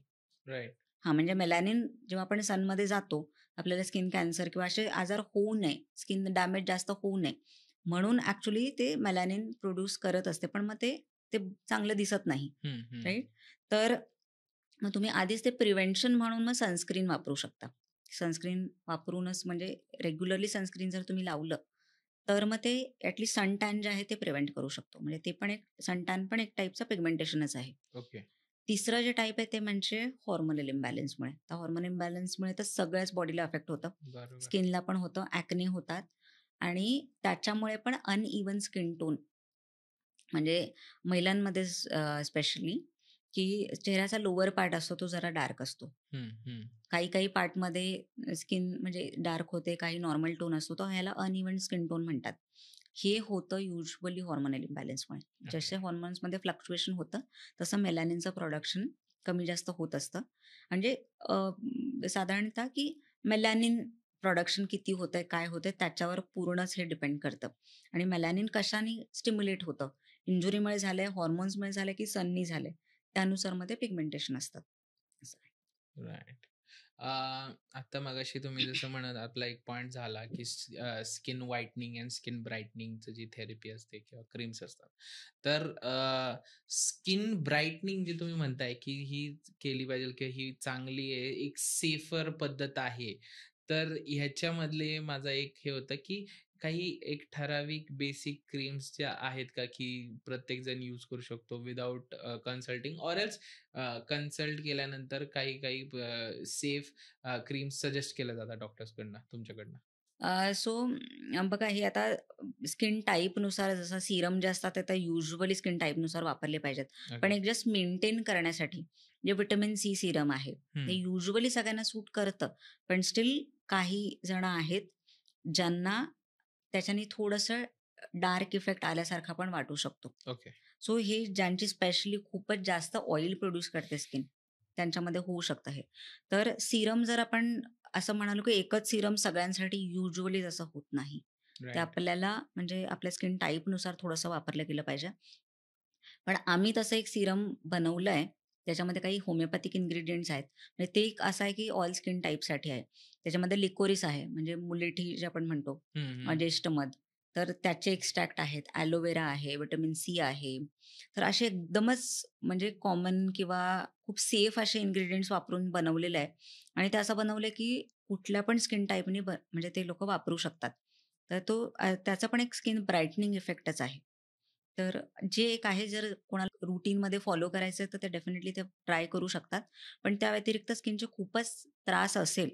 राइट. हां, म्हणजे मेलॅनिन जेव्हा आपण सनमध्ये जातो, आपल्याला स्किन कॅन्सर किंवा असे आजार होऊ नये, स्किन डॅमेज जास्त होऊ नये, म्हणून ॲक्चुअली ते मेलॅनिन प्रोड्यूस करत असते. पण मग ते ते चांगलं दिसत नाही, हं, हं. राइट? तर मग तुम्ही आधीच ते प्रिव्हेन्शन म्हणून मग सनस्क्रीन वापरू शकता. सनस्क्रीन वापरूनच म्हणजे रेग्युलरली सनस्क्रीन जर तुम्ही लावलं, तर मग ते ॲटलीस्ट सन टॅन जे आहे ते प्रिव्हेंट करू शकतो. म्हणजे ते पण एक सन टॅन पण एक टाईपचं पिगमेंटेशनच आहे. ओके. तिसरं जे टाइप आहे ते म्हणजे हॉर्मोनल इम्बॅलन्समुळे. तर हॉर्मोन इम्बॅलन्समुळे तर सगळ्याच बॉडीला अफेक्ट होतं. बरोबर. स्किनला पण होतं, ॲक्ने होतात आणि त्याच्यामुळे पण अनइवन स्किन टोन म्हणजे महिलांमध्ये स्पेशली की चेहऱ्याचा लोअर पार्ट असतो तो जरा डार्क असतो. हं, हं. काही पार्टमध्ये स्किन म्हणजे डार्क होते, काही नॉर्मल टोन असतो. तर ह्याला अनइव्हन स्किन टोन म्हणतात. हे होतं युजुअली हॉर्मोनल इम्बॅलन्समुळे. ओके. जसे हॉर्मोन्समध्ये फ्लक्च्युएशन होतं, तसं मेलॅनिनचं प्रोडक्शन कमी जास्त होत असतं. म्हणजे साधारणतः की मेलॅनिन प्रोडक्शन किती होतंय, काय होतंय त्याच्यावर पूर्णच हे डिपेंड करतं. आणि मेलॅनिन कशाने स्टिम्युलेट होतं? इंजुरीमुळे झालंय, हॉर्मोन्समुळे झालंय, की सननी झालंय? त्यानुसार मग पिगमेंटेशन असतात. असं आहे. राइट. आता मगाशी तुम्ही जसं म्हणत आपला एक पॉइंट झाला, की स्किन व्हाईटनिंग अँड स्किन ब्राईटनिंगची जी थेरपी असते किंवा क्रीम्स असतात. तर स्किन ब्राईटनिंग जे तुम्ही म्हणताय, की ही केली पाहिजे किंवा ही चांगली आहे, एक सेफर पद्धत आहे. तर ह्याच्यामधले माझा एक हे होतं, की काही एक ठराविक बेसिक क्रीम्स ज्या आहेत का, की प्रत्येक जण यूज करू शकतो without consulting or else consult केल्यानंतर काही सेफ क्रीम्स सजेस्ट केल्या जातात डॉक्टर्सकडनं तुमच्याकडनं? सो बघा हे आता स्किन टाईपनुसार जसं सीरम जे असतात ते तर युजुअली स्किन टाईपनुसार वापरले पाहिजेत. पण ओके. एक जस्ट मेंटेन करण्यासाठी जे व्हिटॅमिन सी सीरम आहे, ते हं. युजुअली सगळ्यांना सूट करतं. पण स्टिल काही जण आहेत, ज्यांना त्याच्याने थोडंसं डार्क इफेक्ट आल्यासारखा पण वाटू शकतो. ओके. सो हे ज्यांची स्पेशली खूपच जास्त ऑइल प्रोड्यूस करते स्किन, त्यांच्यामध्ये होऊ शकतं हे. तर सीरम जर आपण असं म्हणालो, की एकच सीरम सगळ्यांसाठी युजुअली तसं होत नाही. ते राइट. आपल्याला म्हणजे आपल्या स्किन टाइपनुसार थोडंसं वापरलं गेलं पाहिजे. पण आम्ही तसं एक सीरम बनवलंय. त्याच्यामध्ये काही होमिओपॅथिक इन्ग्रीडियंट्स आहेत. म्हणजे ते एक असं आहे, की ऑल स्किन टाइपसाठी आहे. त्याच्यामध्ये लिकोरिस आहे, म्हणजे मुलेठी जे आपण म्हणतो, हं, हं. ज्येष्ठ मध. तर त्याचे एक्स्ट्रॅक्ट आहेत, एलोवेरा आहे, व्हिटॅमिन सी आहे. तर असे एकदमच म्हणजे कॉमन किंवा खूप सेफ असे इन्ग्रीडियंट्स वापरून बनवलेलं आहे. आणि ते असं बनवलं की कुठल्या पण स्किन टाइपनी म्हणजे ते लोकं वापरू शकतात. तर तो त्याचा पण एक स्किन ब्राईटनिंग इफेक्टच आहे. तर जे एक आहे जर कोणाला रुटीनमध्ये फॉलो करायचं आहे, तर ते डेफिनेटली ते ट्राय करू शकतात. पण त्या व्यतिरिक्त स्किनचे खूपच त्रास असेल,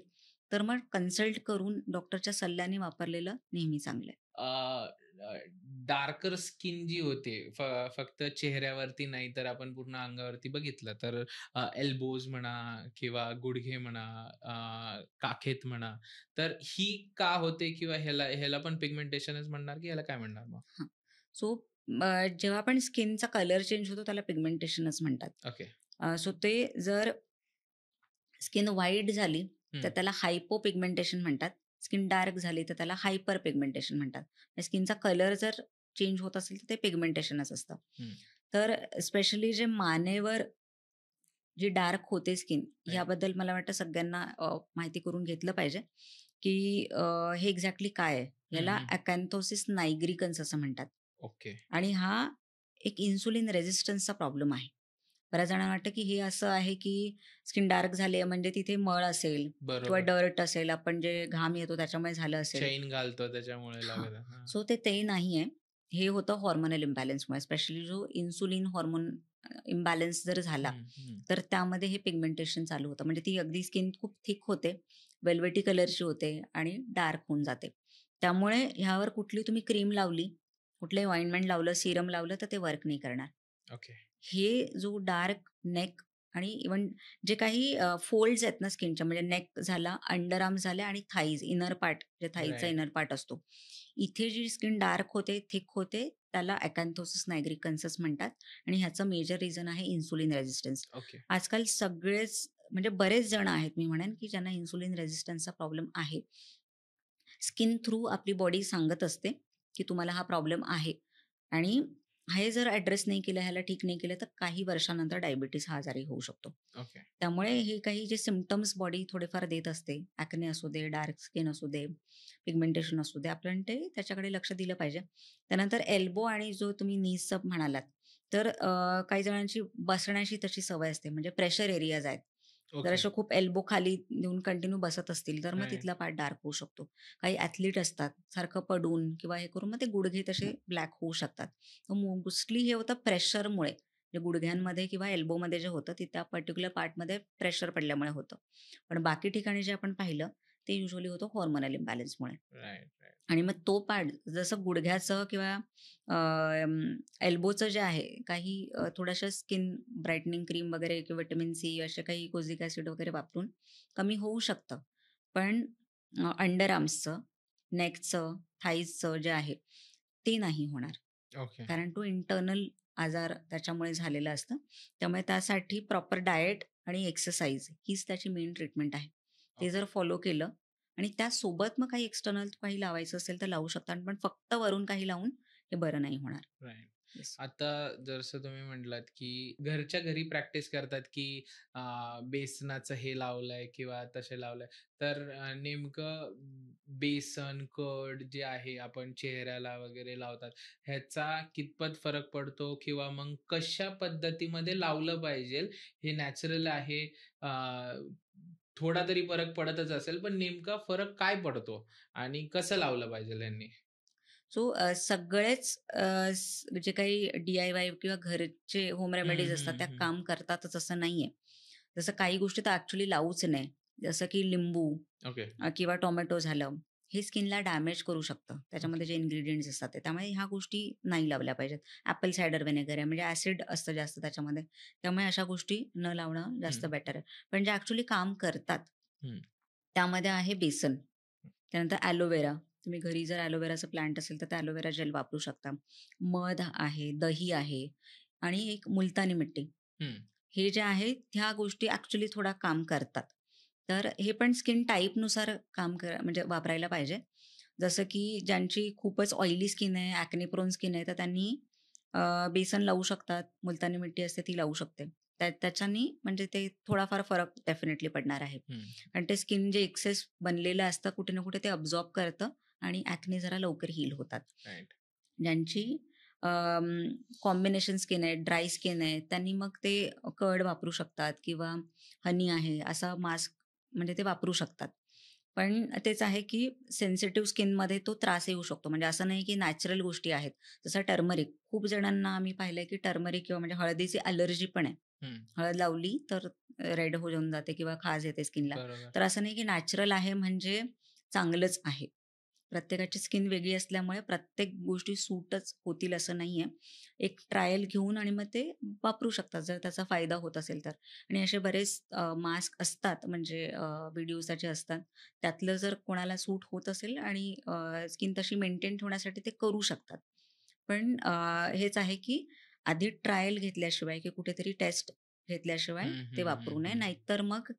तर मग कन्सल्ट करून डॉक्टरच्या सल्ल्याने वापरलेलं नेहमी चांगलं आहे. डार्कर स्किन जी होते फक्त चेहऱ्यावरती नाही तर आपण पूर्ण अंगावरती बघितलं तर एल्बोज म्हणा किंवा गुडघे म्हणा, काखेत म्हणा, तर ही का होते किंवा ह्याला ह्याला पण पिगमेंटेशनच म्हणणार की ह्याला काय म्हणणार मग? हां. सो जेव्हा पण स्किनचा कलर चेंज होतो त्याला पिगमेंटेशनच म्हणतात. ओके. सो ते जर स्किन व्हाईट झाली, तर हं. त्याला हायपो पिगमेंटेशन म्हणतात. स्किन डार्क झाली, तर त्याला हायपर पिगमेंटेशन म्हणतात. स्किनचा कलर जर चेंज होत असेल, तर ते पिगमेंटेशनच असतं. हं. तर स्पेशली जे मानेवर जी डार्क होते स्किन, राइट. ह्याबद्दल मला वाटतं सगळ्यांना माहिती करून घेतलं पाहिजे, की हे एक्झॅक्टली काय आहे? हं, ह्याला हं. अकॅन्थोसिस नायग्रिकन्स असं म्हणतात. ओके. आणि हा एक इन्सुलिन रेझिस्टन्सचा प्रॉब्लेम आहे. बऱ्याच जणांना वाटतं, की हे असं आहे, की स्किन डार्क झाली आहे म्हणजे तिथे मळ असेल किंवा बरोबर. डर्ट असेल, आपण जे घाम येतो त्याच्यामुळे झालं असेल. चैन घालतो त्याच्यामुळे हां. लागत. हां. सो ते नाहीये. हे होतं हॉर्मोनल इम्बॅलन्समुळे. स्पेशली जो इन्सुलिन हार्मोन इम्बॅलन्स जर झाला, हं, हं. तर त्यामध्ये हे पिगमेंटेशन चालू होतं. म्हणजे ती अगदी स्किन खूप थिक होते, वेल्वेटी कलरची होते आणि डार्क होऊन जाते. त्यामुळे ह्यावर कुठली तुम्ही क्रीम लावली, कुठलंही ऑइंटमेंट लावलं, सीरम लावलं, तर ते वर्क नाही करणार. ओके. हे जो डार्क नेक आणि इव्हन जे काही फोल्ड्स आहेत ना स्किनच्या, म्हणजे नेक झाला, अंडर आर्म्स झाले आणि थाईज, इनर पार्ट, जे थाईचा राइट. इनर पार्ट असतो. इथे जी स्किन डार्क होते, थिक होते, त्याला अकॅन्थोसिस नायग्रिकन्सच म्हणतात आणि ह्याचं मेजर रिझन आहे इन्सुलिन रेझिस्टन्स. ओके. आजकाल सगळेच म्हणजे बरेच जण आहेत मी म्हणेन, की ज्यांना इन्सुलिन रेझिस्टन्सचा प्रॉब्लेम आहे. स्किन थ्रू आपली बॉडी सांगत असते, की तुम्हाला हा प्रॉब्लेम आहे आणि हे जर ॲड्रेस नाही केलं, ह्याला ठीक नाही केलं, तर काही वर्षानंतर डायबिटीज हा आजारही होऊ शकतो. ओके. त्यामुळे हे काही जे सिम्प्टम्स बॉडी थोडेफार देत असते, ॲक्ने असू दे, डार्क स्किन असू दे, पिगमेंटेशन असू दे, आपण ते त्याच्याकडे लक्ष दिलं पाहिजे. त्यानंतर एल्बो आणि जो तुम्ही नीजचं म्हणालात, तर काही जणांची बसण्याची तशी सवय असते, म्हणजे प्रेशर एरियाज आहेत. जर ओके. असे खूप एल्बो खाली देऊन कंटिन्यू बसत असतील, तर मग राइट. तिथला पार्ट डार्क होऊ शकतो. काही ॲथलीट असतात, सारखं पडून किंवा हे करून मग ते गुडघे तसे ब्लॅक होऊ शकतात. तर मोस्टली हे होतं प्रेशरमुळे. जे गुडघ्यांमध्ये किंवा एल्बोमध्ये जे होतं, ते त्या पर्टिक्युलर पार्टमध्ये प्रेशर पडल्यामुळे होतं. पण बाकी ठिकाणी जे आपण पाहिलं, ते युजुअली होतं हॉर्मोनल इम्बॅलन्समुळे. राइट. आणि मग तो पार्ट जसं गुडघ्याचं किंवा एल्बोचं जे आहे काही थोड्याशा स्किन ब्राईटनिंग क्रीम वगैरे किंवा विटॅमिन सी असे काही कोझिक ॲसिड वगैरे वापरून कमी होऊ शकतं. पण अंडर आर्म्सचं, नेकचं, थाईजचं जे आहे ते नाही होणार. ओके. कारण तो इंटर्नल आजार त्याच्यामुळे झालेला असतं. त्यामुळे त्यासाठी प्रॉपर डाएट आणि एक्सरसाइज हीच त्याची मेन ट्रीटमेंट आहे. ते जर फॉलो केलं आणि त्यासोबत मग काही एक्सटर्नल काही लावायचं असेल तर लावू शकता. पण फक्त वरून काही लावून हे बरं नाही होणार. राईट. येस. आता जसं तुम्ही म्हटलात, की घरच्या घरी प्रॅक्टिस करतात, की बेसनाचं हे लावलंय किंवा तसे लावलंय. तर नेमकं बेसन, कर्ड जे आहे आपण चेहऱ्याला वगैरे लावतात, ह्याचा कितपत फरक पडतो किंवा मग कशा पद्धतीमध्ये लावलं पाहिजेल? हे नॅचरल आहे. अ, थोडा तरी फरक पडतच असेल, पण नेमका फरक काय पडतो आणि कसं लावलं पाहिजेल यांनी? सो सगळेच जे काही डी-आय-वाय किंवा घरचे होम हं, रेमेडीज असतात हं, त्या हं. काम करतातच असं नाहीये. जसं काही गोष्टी तर ॲक्चुअली लावूच नाही. जसं की लिंबू ओके, किंवा टोमॅटो झालं. हे स्किनला डॅमेज करू शकतं. ओके. त्याच्यामध्ये जे इन्ग्रीडियंट्स असतात ते. त्यामुळे ह्या गोष्टी नाही लावल्या पाहिजेत. ॲपल सायडर व्हिनेगर आहे म्हणजे ॲसिड असतं जास्त त्याच्यामध्ये. त्यामुळे अशा गोष्टी न लावणं हं, जास्त बेटर आहे. पण जे ॲक्चुअली काम करतात हं. त्यामध्ये आहे बेसन. त्यानंतर ॲलोवेरा. तुम्ही घरी जर ॲलोवेराचं प्लांट असेल तर ते ॲलोवेरा जेल वापरू शकता. मध आहे, दही आहे आणि एक मुलतानी मिट्टी. हं. हे जे आहे ह्या गोष्टी ॲक्चुअली थोडा काम करतात. तर हे पण स्किन टाईपनुसार काम म्हणजे वापरायला पाहिजे. जसं की ज्यांची खूपच ऑइली स्किन आहे, ॲक्ने प्रोन स्किन आहे, तर त्यांनी बेसन लावू शकतात. मुलतानी मिट्टी असते ती लावू शकते. त्याच्यानी म्हणजे ते थोडाफार फरक डेफिनेटली पडणार आहे. हं. आणि ते स्किन जे एक्सेस बनलेलं असतं कुठे ना कुठे ते अब्झॉर्ब करतं आणि ॲक्ने जरा लवकर हील होतात. राइट. ज्यांची कॉम्बिनेशन स्किन आहे, ड्राय स्किन आहे, त्यांनी मग ते कर्ड वापरू शकतात किंवा हनी आहे असा मास्क म्हणजे ते वापरू शकतात. पण तेच आहे की सेन्सिटिव्ह स्किनमध्ये तो त्रास येऊ शकतो. म्हणजे असं नाही की नॅचरल गोष्टी आहेत. जसं टर्मरिक खूप जणांना आम्ही पाहिलंय की टर्मरिक किंवा म्हणजे हळदीची ॲलर्जी पण आहे. हं. हळद लावली तर रेड होऊन जाते किंवा खाज येते स्किनला. बरोबर. तर असं नाही की नॅचरल आहे म्हणजे चांगलंच आहे. प्रत्येकाची स्किन वेगळी असल्यामुळे प्रत्येक गोष्टी सूटच होतील असं नाहीये. एक ट्रायल घेऊन आणि मग ते वापरू शकतात जर त्याचा फायदा होत असेल तर. आणि असे बरेच मास्क असतात म्हणजे व्हिडिओज त्याचे असतात. त्यातलं जर कोणाला सूट होत असेल आणि स्किन तशी मेंटेन ठेवण्यासाठी ते करू शकतात. पण हेच आहे की आधी ट्रायल घेतल्याशिवाय किंवा कुठेतरी टेस्ट घेतल्याशिवाय हं, ते हं, हं, वापरू नये. हं. नाहीतर मग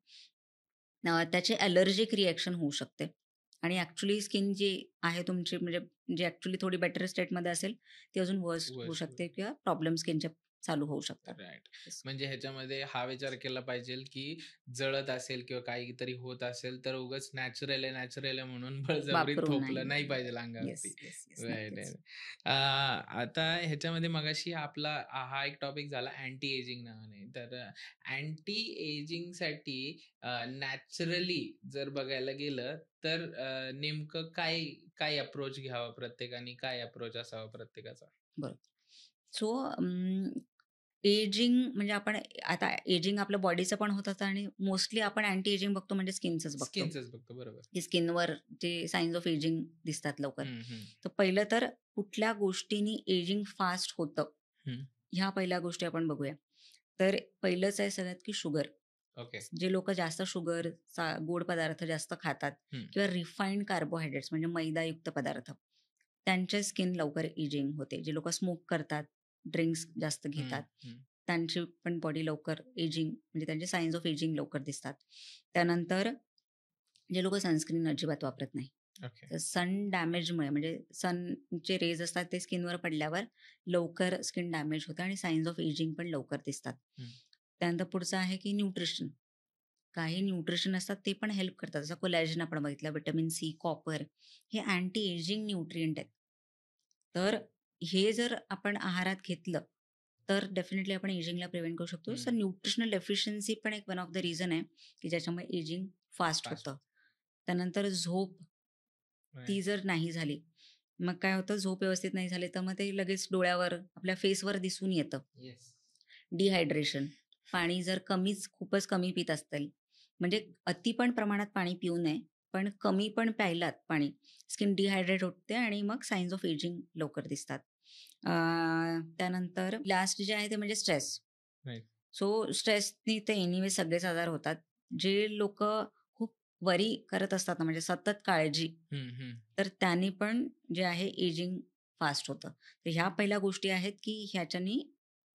त्याची ॲलर्जिक रिएक्शन होऊ शकते आणि ॲक्चुअली स्किन जी आहे तुमची म्हणजे जी ॲक्चुअली थोडी बेटर स्टेटमध्ये असेल, ती अजून वर्स्ट होऊ वर्स्ट. शकते किंवा प्रॉब्लेम स्किनचे चालू होऊ शकतात. राइट. येस. म्हणजे ह्याच्यामध्ये हा विचार केला पाहिजे, की जळत असेल किंवा काहीतरी होत असेल, तर उगाच नॅचरल आहे, नॅचरल आहे म्हणून बळजबरी वापरू थोपलं नाही. नाही पाहिजे येस, अंगावरती. Yes, yes. राइट, नक्कीच. राइट. आता ह्याच्यामध्ये मगाशी आपला हा एक टॉपिक झाला अँटी एजिंग नावाने. तर अँटी एजिंगसाठी नॅचरली जर बघायला गेलं, तर नेमकं काय काय अप्रोच घ्यावा प्रत्येकाने? काय अप्रोच असावा प्रत्येकाचा? बरोबर. सो एजिंग म्हणजे आपण आता एजिंग आपल्या बॉडीचं पण होत असतं आणि मोस्टली आपण अँटी एजिंग बघतो म्हणजे स्किनचंच बघतो. स्किनचंच बघतो. बरोबर. की स्किनवर जे सायन्स ऑफ एजिंग दिसतात लवकर. हं, हं. तर पहिलं तर कुठल्या गोष्टींनी एजिंग फास्ट होतं, हं. ह्या पहिल्या गोष्टी आपण बघूया. तर पहिलंच आहे सगळ्यात की शुगर. ओके. जे लोकं जास्त शुगरचा गोड पदार्थ जास्त खातात हं. किंवा रिफाइंड कार्बोहायड्रेट्स म्हणजे मैदायुक्त पदार्थ, त्यांच्या स्किन लवकर एजिंग होते. जे लोकं स्मोक करतात, ड्रिंक्स जास्त हं, घेतात, हं. त्यांची पण बॉडी लवकर एजिंग म्हणजे त्यांचे सायन्स ऑफ एजिंग लवकर दिसतात. त्यानंतर जे लोकं सनस्क्रीन अजिबात वापरत नाही. ओके. तर सन डॅमेजमुळे म्हणजे सनचे रेज असतात ते स्किनवर पडल्यावर लवकर स्किन डॅमेज होतं आणि सायन्स ऑफ एजिंग पण लवकर दिसतात. हं. त्यानंतर पुढचं आहे की न्यूट्रिशन. काही न्यूट्रिशन असतात ते पण हेल्प करतात. जसं कोलॅजन आपण बघितलं, व्हिटॅमिन सी, कॉपर हे अँटी एजिंग न्यूट्रिएंट आहेत. तर हे जर आपण आहारात घेतलं, तर डेफिनेटली आपण एजिंगला प्रिव्हेंट करू शकतो. हं. सो न्यूट्रिशनल डेफिशियन्सी पण एक वन ऑफ द रिझन आहे, की ज्याच्यामुळे एजिंग फास्ट फास्ट. होतं. त्यानंतर झोप ती राइट. जर नाही झाली, मग काय होतं झोप व्यवस्थित नाही झाली, तर मग ते लगेच डोळ्यावर, आपल्या फेसवर दिसून येतं. येस. डिहायड्रेशन. पाणी जर खूपच कमी पीत असतील, म्हणजे अति पण प्रमाणात पाणी पिऊ नये. पण कमी पण प्यायलात पाणी, स्किन डिहायड्रेट होते आणि मग सायन्स ऑफ एजिंग लवकर दिसतात. त्यानंतर लास्ट जे आहे ते म्हणजे स्ट्रेस. राईट. सो स्ट्रेसनी ते एनिवे सगळेच आजार होतात. जे लोकं खूप वरी करत असतात ना, म्हणजे सतत काळजी, तर त्यांनी पण जे आहे एजिंग फास्ट होतं. तर ह्या पहिल्या गोष्टी आहेत, की ह्याच्यानी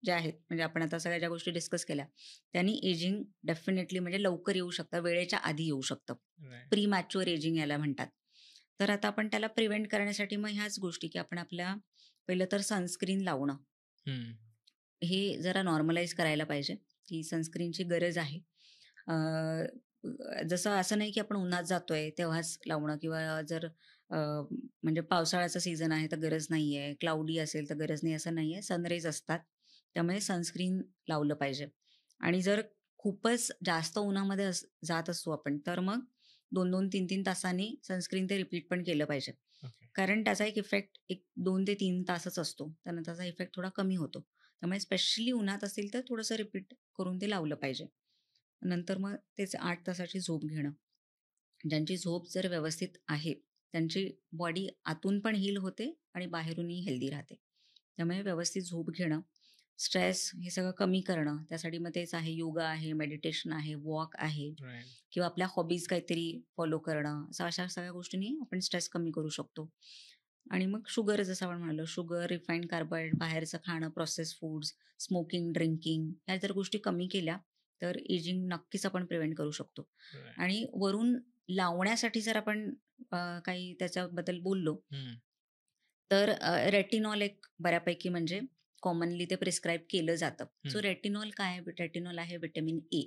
ज्या आहेत म्हणजे आपण आता सगळ्या ज्या गोष्टी डिस्कस केल्या, त्यांनी एजिंग डेफिनेटली म्हणजे लवकर येऊ शकतं, वेळेच्या आधी येऊ शकतं. राईट. प्री मॅच्युअर एजिंग याला म्हणतात. तर आता आपण त्याला प्रिव्हेंट करण्यासाठी मग ह्याच गोष्टी, की आपण आपल्या पहिलं तर सनस्क्रीन लावणं. हे जरा नॉर्मलाईज करायला पाहिजे, की सनस्क्रीनची गरज आहे. अ, जसं असं नाही की आपण उन्हात जातोय तेव्हाच लावणं किंवा जर म्हणजे पावसाळ्याचा सीझन आहे तर गरज नाही आहे, क्लाउडी असेल तर गरज नाही असं नाही आहे. सनरेज असतात, त्यामुळे सनस्क्रीन लावलं पाहिजे. आणि जर खूपच जास्त उन्हामध्ये जात असू आपण, तर मग 2-2, 3-3 तासांनी सनस्क्रीन ते रिपीट पण केलं पाहिजे. ओके. कारण त्याचा एक इफेक्ट एक 2 ते 3 तासच असतो. त्यानं त्याचा इफेक्ट थोडा कमी होतो. त्यामुळे स्पेशली उन्हात असेल तर थोडंसं रिपीट करून ते लावलं पाहिजे. नंतर मग तेच 8 तासाची झोप घेणं. ज्यांची झोप जर व्यवस्थित आहे, त्यांची बॉडी आतून पण हील होते आणि बाहेरूनही हेल्दी राहते. त्यामुळे व्यवस्थित झोप घेणं, स्ट्रेस हे सगळं कमी करणं, त्यासाठी मग तेच आहे योगा आहे, मेडिटेशन आहे, वॉक आहे राईट. किंवा आपल्या हॉबीज काहीतरी फॉलो करणं, अशा सगळ्या गोष्टींनी आपण स्ट्रेस कमी करू शकतो. आणि मग शुगर जसं आपण म्हणालो, शुगर, रिफाईंड कार्बोहायड्रेट, बाहेरचं खाणं, प्रोसेस्ड फूड्स, स्मोकिंग, ड्रिंकिंग ह्या जर गोष्टी कमी केल्या, तर एजिंग नक्कीच आपण प्रिव्हेंट करू शकतो. राईट. आणि वरून लावण्यासाठी जर आपण काही त्याच्याबद्दल बोललो, तर रेटिनॉल एक बऱ्यापैकी म्हणजे कॉमनली ते प्रिस्क्राईब केलं जातं. सो रेटिनॉल काय आहे? रेटिनॉल आहे व्हिटॅमिन ए.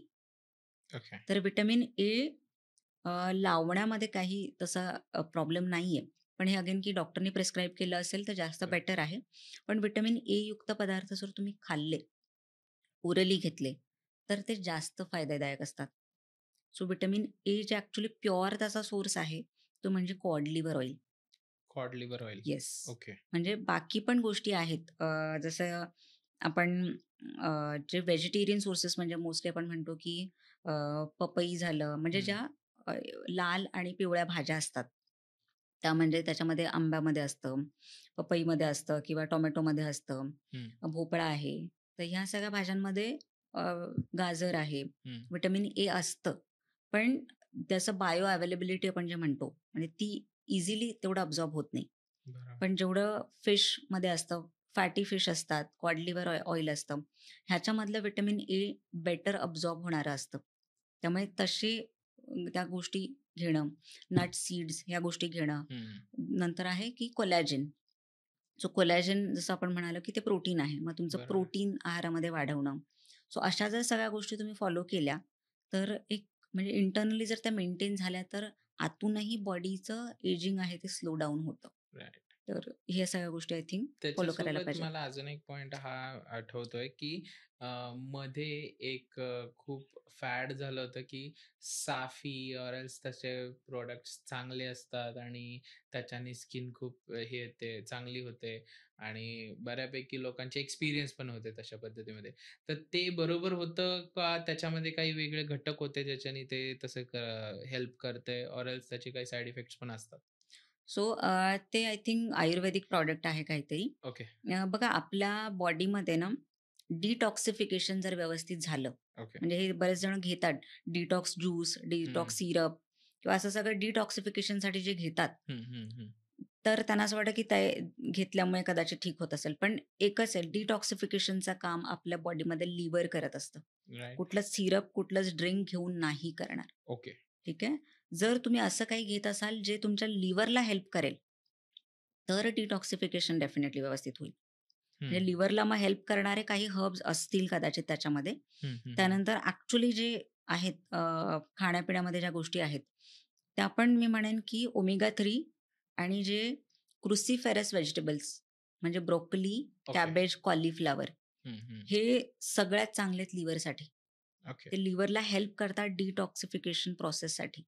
ओके. तर व्हिटॅमिन ए लावण्यामध्ये काही तसा प्रॉब्लेम नाहीये. पण हे अगेन की डॉक्टरनी प्रिस्क्राईब केलं असेल तर जास्त बेटर आहे. पण व्हिटॅमिन ए युक्त पदार्थ जर तुम्ही खाल्ले, ओरली घेतले, तर ते जास्त फायदेदायक असतात. सो व्हिटॅमिन ए जे ॲक्चुअली प्युअर त्याचा सोर्स आहे, तो म्हणजे cod liver oil. Cod liver oil. Yes. Okay. म्हणजे बाकी पण गोष्टी आहेत. जसं आपण जे व्हेजिटेरियन सोर्सेस म्हणजे मोस्टली आपण म्हणतो की पपई झालं, म्हणजे ज्या अ, लाल आणि पिवळ्या भाज्या असतात. त्या म्हणजे त्याच्यामध्ये आंब्यामध्ये असतं, पपईमध्ये असतं किंवा टोमॅटोमध्ये असतं, भोपळा आहे. तर ह्या सगळ्या भाज्यांमध्ये अ, गाजर आहे, व्हिटॅमिन ए असतं. पण त्याचं बायो अवेलेबिलिटी आपण जे म्हणतो, म्हणजे ती इझिली तेवढं अब्झॉर्ब होत नाही. बरोबर. पण जेवढं फिशमध्ये असतं, फॅटी फिश असतात, कॉड लिव्हर ऑइल असतं, ह्याच्यामधलं व्हिटॅमिन ए बेटर अब्झॉर्ब होणारं असतं. त्यामुळे तसे त्या गोष्टी घेणं, नट सीड्स ह्या गोष्टी घेणं. नंतर आहे की कोलॅजिन. सो कोलॅजिन जसं आपण म्हणालो की ते प्रोटीन आहे. मग तुमचं बरोबर. प्रोटीन आहारामध्ये वाढवणं. सो अशा जर सगळ्या गोष्टी तुम्ही फॉलो केल्या, तर एक म्हणजे इंटरनली जर त्या मेंटेन झाल्या, तर आतूनही बॉडीचं एजिंग आहे ते स्लो डाऊन होतं. राईट. तर ह्या सगळ्या गोष्टी आय थिंक फॉलो करायला त्याच्यासोबत पाहिजे. मला अजून एक पॉइंट हा आठवतोय, की मध्ये एक खूप फॅड झालं होतं, की साफी ऑर एल्स तसे प्रॉडक्ट्स चांगले असतात आणि त्याच्याने स्किन खूप हे येते, चांगली होते आणि बऱ्यापैकी लोकांचे एक्सपिरियन्स पण होते तशा पद्धतीमध्ये. तर ते बरोबर होतं का त्याच्यामध्ये काही वेगळे घटक होते ज्याच्याने ते तसं हेल्प करतंय ऑर एल्स त्याचे काही साइड इफेक्ट्स पण असतात? सो ते आय थिंक आयुर्वेदिक प्रॉडक्ट आहे काहीतरी. ओके. बघा आपल्या बॉडीमध्ये ना डिटॉक्सिफिकेशन जर व्यवस्थित झालं, ओके. म्हणजे हे बरेच जण घेतात डिटॉक्स ज्यूस, डिटॉक्स सिरप किंवा असं सगळं डिटॉक्सिफिकेशनसाठी जे घेतात, तर त्यांना असं वाटतं की ते घेतल्यामुळे कदाचित ठीक होत असेल. पण एकच आहे, डिटॉक्सिफिकेशनचं काम आपल्या बॉडीमध्ये लिव्हर करत असतं. राईट. कुठलंच सिरप, कुठलंच ड्रिंक घेऊन नाही करणार. ओके. ठीक आहे. जर तुम्ही असं काही घेत असाल जे तुमच्या लिव्हरला हेल्प करेल, तर डिटॉक्सिफिकेशन डेफिनेटली व्यवस्थित होईल. म्हणजे लिव्हरला मग हेल्प करणारे काही हर्ब्स असतील कदाचित त्याच्यामध्ये. त्यानंतर ॲक्च्युअली जे आहेत खाण्यापिण्यामध्ये ज्या गोष्टी आहेत, त्या पण मी म्हणेन की ओमेगा 3 आणि जे क्रुसिफेरस व्हेजिटेबल्स म्हणजे ब्रोकोली, ओके. कॅबेज, कॉलीफ्लॉवर हे सगळ्यात चांगले आहेत लिव्हरसाठी. ओके. ते लिव्हरला हेल्प करतात डिटॉक्सिफिकेशन प्रोसेससाठी.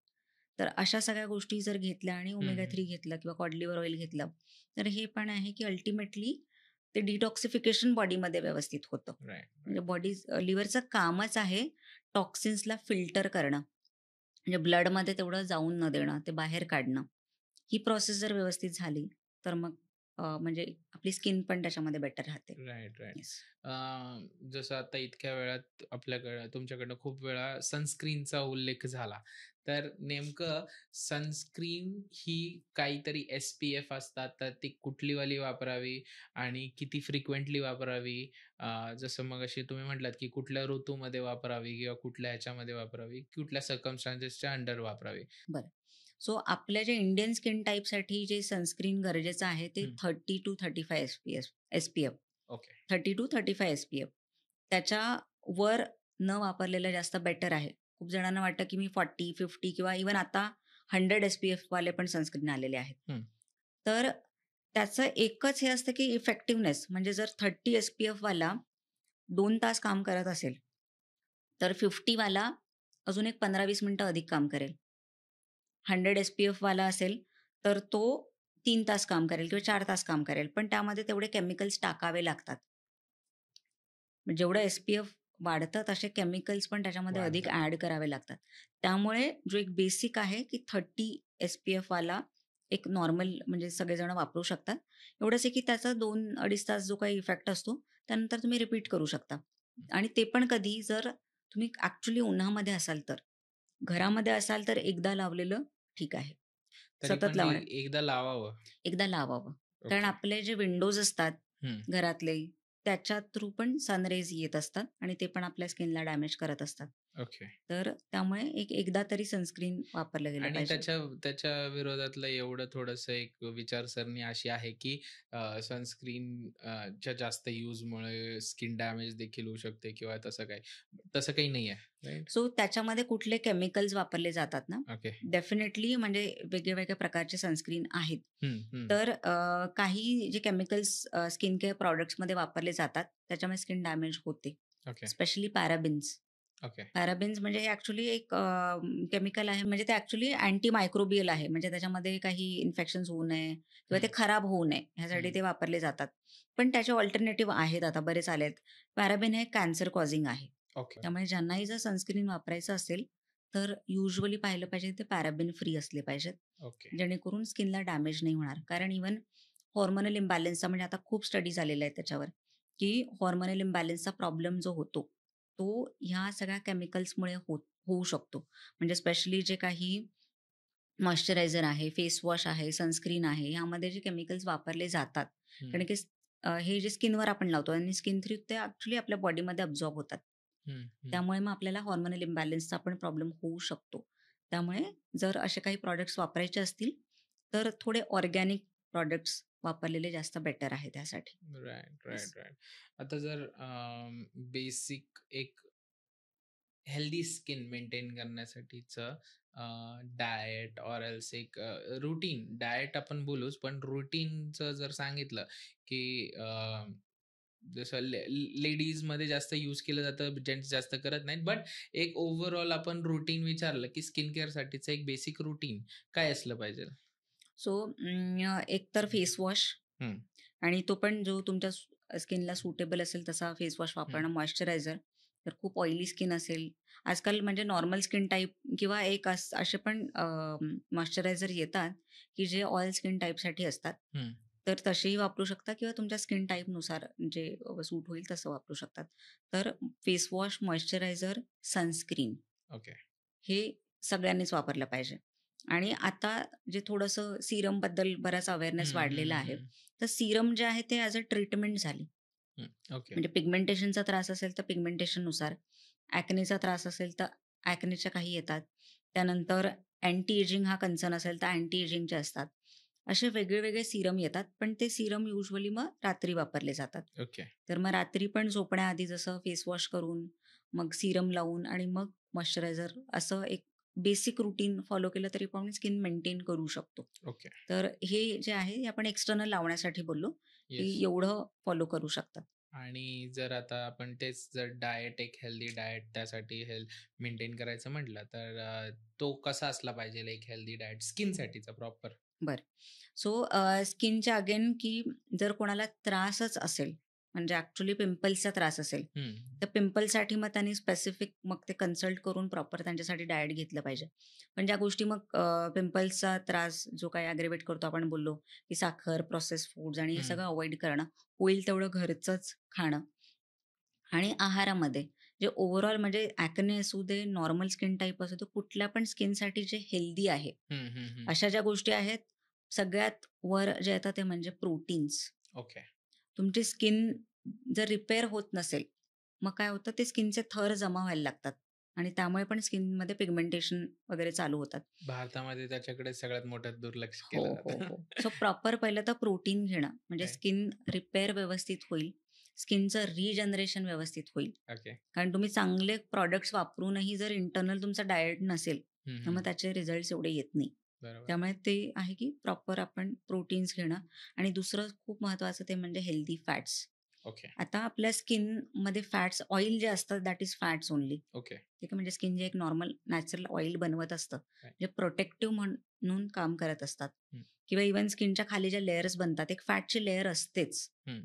तर अशा सगळ्या गोष्टी जर घेतल्या आणि ओमेगा 3 घेतलं किंवा कॉड लिव्हर ऑइल घेतलं, तर हे पण आहे की अल्टिमेटली ते डिटॉक्सिफिकेशन बॉडीमध्ये व्यवस्थित होतं. राईट. म्हणजे बॉडी लिव्हरचं कामच आहे टॉक्सिन्सला फिल्टर करणं. म्हणजे ब्लडमध्ये तेवढं जाऊन न देणं, ते बाहेर काढणं. ही प्रोसेस जर व्यवस्थित झाली, तर मग म्हणजे आपली स्किन पण त्याच्यामध्ये बेटर राहते. Right, right. येस. जसं आता इतक्या वेळात आपल्याकडं तुमच्याकडनं खूप वेळा सनस्क्रीनचा उल्लेख झाला. तर नेमकं सनस्क्रीन ही काहीतरी SPF असतात, तर ती कुठली वाली वापरावी आणि किती फ्रिक्वेंटली वापरावी? जसं मगाशी तुम्ही म्हटलात, की कुठल्या ऋतूमध्ये वापरावी किंवा कुठल्या ह्याच्यामध्ये वापरावी, कुठल्या सर्कमस्टान्सेसच्या अंडर वापरावी? बरं. सो आपल्या जे इंडियन स्किन टाइपसाठी जे सनस्क्रीन गरजेचं आहे, ते हं. 30 to 35 SPF. Okay. 30 to 35 SPF. त्याच्यावर न वापरलेलं जास्त बेटर आहे. खूप जणांना वाटतं, की मी 40, 50 किंवा इव्हन आता 100 SPF वाले पण सनस्क्रीन आलेले आहेत. हं. तर त्याचं एकच हे असतं, की इफेक्टिव्हनेस म्हणजे जर 30 SPF वाला 2 तास काम करत असेल, तर 50 वाला अजून एक 15-20 मिनिटं अधिक काम करेल. 100 SPF वाला असेल, तर तो 3 तास काम करेल किंवा 4 तास काम करेल. पण त्यामध्ये तेवढे केमिकल्स टाकावे लागतात. म्हणजे जेवढं SPF वाढतं तसे केमिकल्स पण त्याच्यामध्ये अधिक वाढतात. ॲड करावे लागतात. त्यामुळे जो एक बेसिक आहे, की 30 SPF वाला एक नॉर्मल म्हणजे सगळेजण वापरू शकतात. एवढंच आहे, की त्याचा 2-2.5 तास जो काही इफेक्ट असतो, त्यानंतर तुम्ही रिपीट करू शकता. आणि ते पण कधी जर तुम्ही ॲक्चुअली उन्हामध्ये असाल तर. घरामध्ये असाल तर एकदा लावलेलं ठीक आहे. तरी सतत पण लावणं एकदा लावावं. एकदा लावावं. कारण ओके. आपले जे विंडोज असतात हं. घरातले, त्याच्या थ्रू पण सनरेज येत असतात आणि ते पण आपल्या स्किनला डॅमेज करत असतात. ओके. तर त्यामुळे एकदा तरी सनस्क्रीन वापरलं गेलं आणि पाहिजे. त्याच्या त्याच्या विरोधातलं एवढं थोडंसं एक विचारसरणी अशी आहे, की सनस्क्रीन च्या जास्त यूजमुळे स्किन डॅमेज देखील होऊ शकते किंवा तसं काही नाहीये, राइट? सो त्याच्यामध्ये कुठले केमिकल्स वापरले जातात ना, ओके. डेफिनेटली म्हणजे वेगळे-वेगळे प्रकारचे सनस्क्रीन आहेत. हं, हं. तर काही जे केमिकल्स स्किन केअर प्रॉडक्ट्समध्ये वापरले जातात, त्याच्यामुळे स्किन डॅमेज होते. Okay, specially parabens. Okay. Parabens म्हणजे हे ॲक्चुअली एक केमिकल आहे. म्हणजे ते ॲक्चुअली अँटी मायक्रोबियल आहे. म्हणजे त्याच्यामध्ये काही इन्फेक्शन्स होऊ नये किंवा ते हं, खराब होऊ नये ह्यासाठी हं. ते वापरले जातात. पण त्याचे अल्टरनेटिव्ह आहेत आता बरेच आलेत. पॅराबिन हे कॅन्सर कॉझिंग आहे. ओके, त्यामुळे ज्यांनाही जर सनस्क्रीन वापरायचं असेल, तर युजुअली पाहिलं पाहिजे ते पॅराबिन फ्री असले पाहिजेत. ओके. जेणेकरून स्किनला डॅमेज नाही होणार. कारण इव्हन हॉर्मोनल इम्बॅलन्सचा म्हणजे आता खूप स्टडी झालेला आहे त्याच्यावर, की हॉर्मोनल इम्बॅलन्सचा प्रॉब्लेम जो होतो, तो ह्या सगळ्या केमिकल्समुळे होऊ शकतो. म्हणजे स्पेशली जे काही मॉइश्चरायझर आहे, फेस वॉश आहे, सनस्क्रीन आहे, यामध्ये जे केमिकल्स वापरले जातात, हं, कारण की हे जे स्किनवर आपण लावतो आणि स्किन थ्रू ते ॲक्चुअली आपल्या बॉडीमध्ये अब्झॉर्ब होतात. हं, हं. त्यामुळे मग आपल्याला हॉर्मोनल इम्बॅलन्सचा पण प्रॉब्लेम होऊ शकतो. त्यामुळे जर असे काही प्रॉडक्ट्स वापरायचे असतील, तर थोडे ऑर्गॅनिक प्रॉडक्ट्स वापरलेले जास्त बेटर आहे त्यासाठी. Right, yes. Right, right. आता जर बेसिक एक हेल्दी स्किन मेंटेन करण्यासाठीचं डाएट ऑर एल्स एक रूटीन डाएट आपण बोलूच, पण रूटीनचं जर सांगितलं, की जसं लेडीजमध्ये जास्त यूज केलं जातं, जेंट्स जास्त करत नाहीत. बट एक ओव्हरऑल आपण रूटीन विचारलं, की स्किन केअरसाठीचं एक बेसिक रूटीन काय असलं पाहिजे? सो एक तर फेस वॉश हं, आणि तो पण जो तुमच्या स्किनला सुटेबल असेल तसा फेस वॉश हं, वापरणं. मॉइश्चरायझर जर खूप ऑइली स्किन असेल, आजकाल म्हणजे नॉर्मल स्किन टाईप किंवा एक असे पण मॉइश्चरायझर येतात, की जे ऑइल स्किन टाईपसाठी असतात. हं. तर तसेही वापरू शकता किंवा तुमच्या स्किन टाईपनुसार जे सूट होईल तसं वापरू शकतात. तर face wash, moisturiser, sunscreen okay. हे सगळ्यांनीच वापरलं पाहिजे. आणि आता जे थोडंसं सीरमबद्दल बराच हं, अवेअरनेस हं, वाढलेला आहे. हं, तर सीरम जे आहे ते ॲज अ ट्रीटमेंट झाली. हं. ओके. म्हणजे पिगमेंटेशनचा त्रास असेल तर पिगमेंटेशननुसार, ॲक्नेचा त्रास असेल तर ॲक्नेच्या काही येतात. त्यानंतर अँटी एजिंग हा कन्सर्न असेल तर अँटी एजिंगचे असतात. असे वेगळे-वेगळे सीरम येतात, पण ते सीरम युजुअली मग रात्री वापरले जातात. ओके. तर मग रात्री पण झोपण्याआधी जसं फेस वॉश करून, मग सीरम लावून आणि मग मॉइश्चरायझर असं एक बेसिक रूटीन फॉलो केलं तरी पण स्किन मेंटेन करू शकतो. ओके. तर हे जे आहे हे आपण एक्सटर्नल लावण्यासाठी बोललो, की येस. एवढं फॉलो करू शकतात. आणि जर आता आपण तेच जर डाएट एक हेल्दी डाएट त्यासाठी मेंटेन करायचं म्हटलं, तर तो कसा असला पाहिजे एक हेल्दी डाएट स्किनसाठीचा प्रॉपर? बरं. सो स्किनच्या अगेन की जर कोणाला त्रासच असेल, म्हणजे ॲक्च्युअली पिंपल्सचा त्रास असेल, हं. तर पिंपलसाठी मग त्यांनी स्पेसिफिक मग ते कन्सल्ट करून प्रॉपर त्यांच्यासाठी डाएट घेतलं पाहिजे. पण ज्या गोष्टी मग पिंपल्सचा त्रास जो काही ॲग्रेवेट करतो, आपण बोललो, की साखर, प्रोसेस्ड फूड्स आणि हे हं. सगळं अव्हॉइड करणं, होईल तेवढं घरचंच खाणं आणि आहारामध्ये जे ओव्हरऑल म्हणजे ॲक्ने असू दे, नॉर्मल स्किन टाइप असू दे, कुठल्या पण स्किनसाठी जे हेल्दी आहे, हं, हं, हं. अशा ज्या गोष्टी आहेत, सगळ्यात वर जे येतात ते म्हणजे प्रोटीन्स. ओके. तुमची स्किन जर रिपेअर होत नसेल, मग काय होतं ते स्किनचे थर जमा व्हायला लागतात आणि त्यामुळे पण स्किनमध्ये पिगमेंटेशन वगैरे चालू होतात. भारतामध्ये त्याच्याकडे सगळ्यात मोठं दुर्लक्ष हो, केलं हो, जातं. हो. सो प्रॉपर पहिलं तर प्रोटीन घेणं म्हणजे राइट. स्किन रिपेअर व्यवस्थित होईल. स्किनचं रिजनरेशन व्यवस्थित होईल. ओके. कारण तुम्ही चांगले प्रॉडक्ट्स वापरूनही जर इंटरनल तुमचा डाएट नसेल, हं, तर हं. मग त्याचे रिझल्ट्स एवढे येत नाही. बरोबर. त्यामुळे ते आहे की प्रॉपर आपण प्रोटीन्स घेणं आणि दुसरं खूप महत्त्वाचं ते म्हणजे हेल्दी फॅट्स. ओके. आता आपल्या स्किनमध्ये फॅट्स, ऑइल जे असतं that is fats only. Okay. ठीक आहे. म्हणजे स्किन जे एक नॉर्मल नॅचरल ऑइल बनवत असतं, राइट. जे प्रोटेक्टिव्ह म्हणून काम करत असतात हं. किंवा इव्हन स्किनच्या खाली ज्या लेयर्स बनतात, एक फॅटची लेयर असतेच. हं.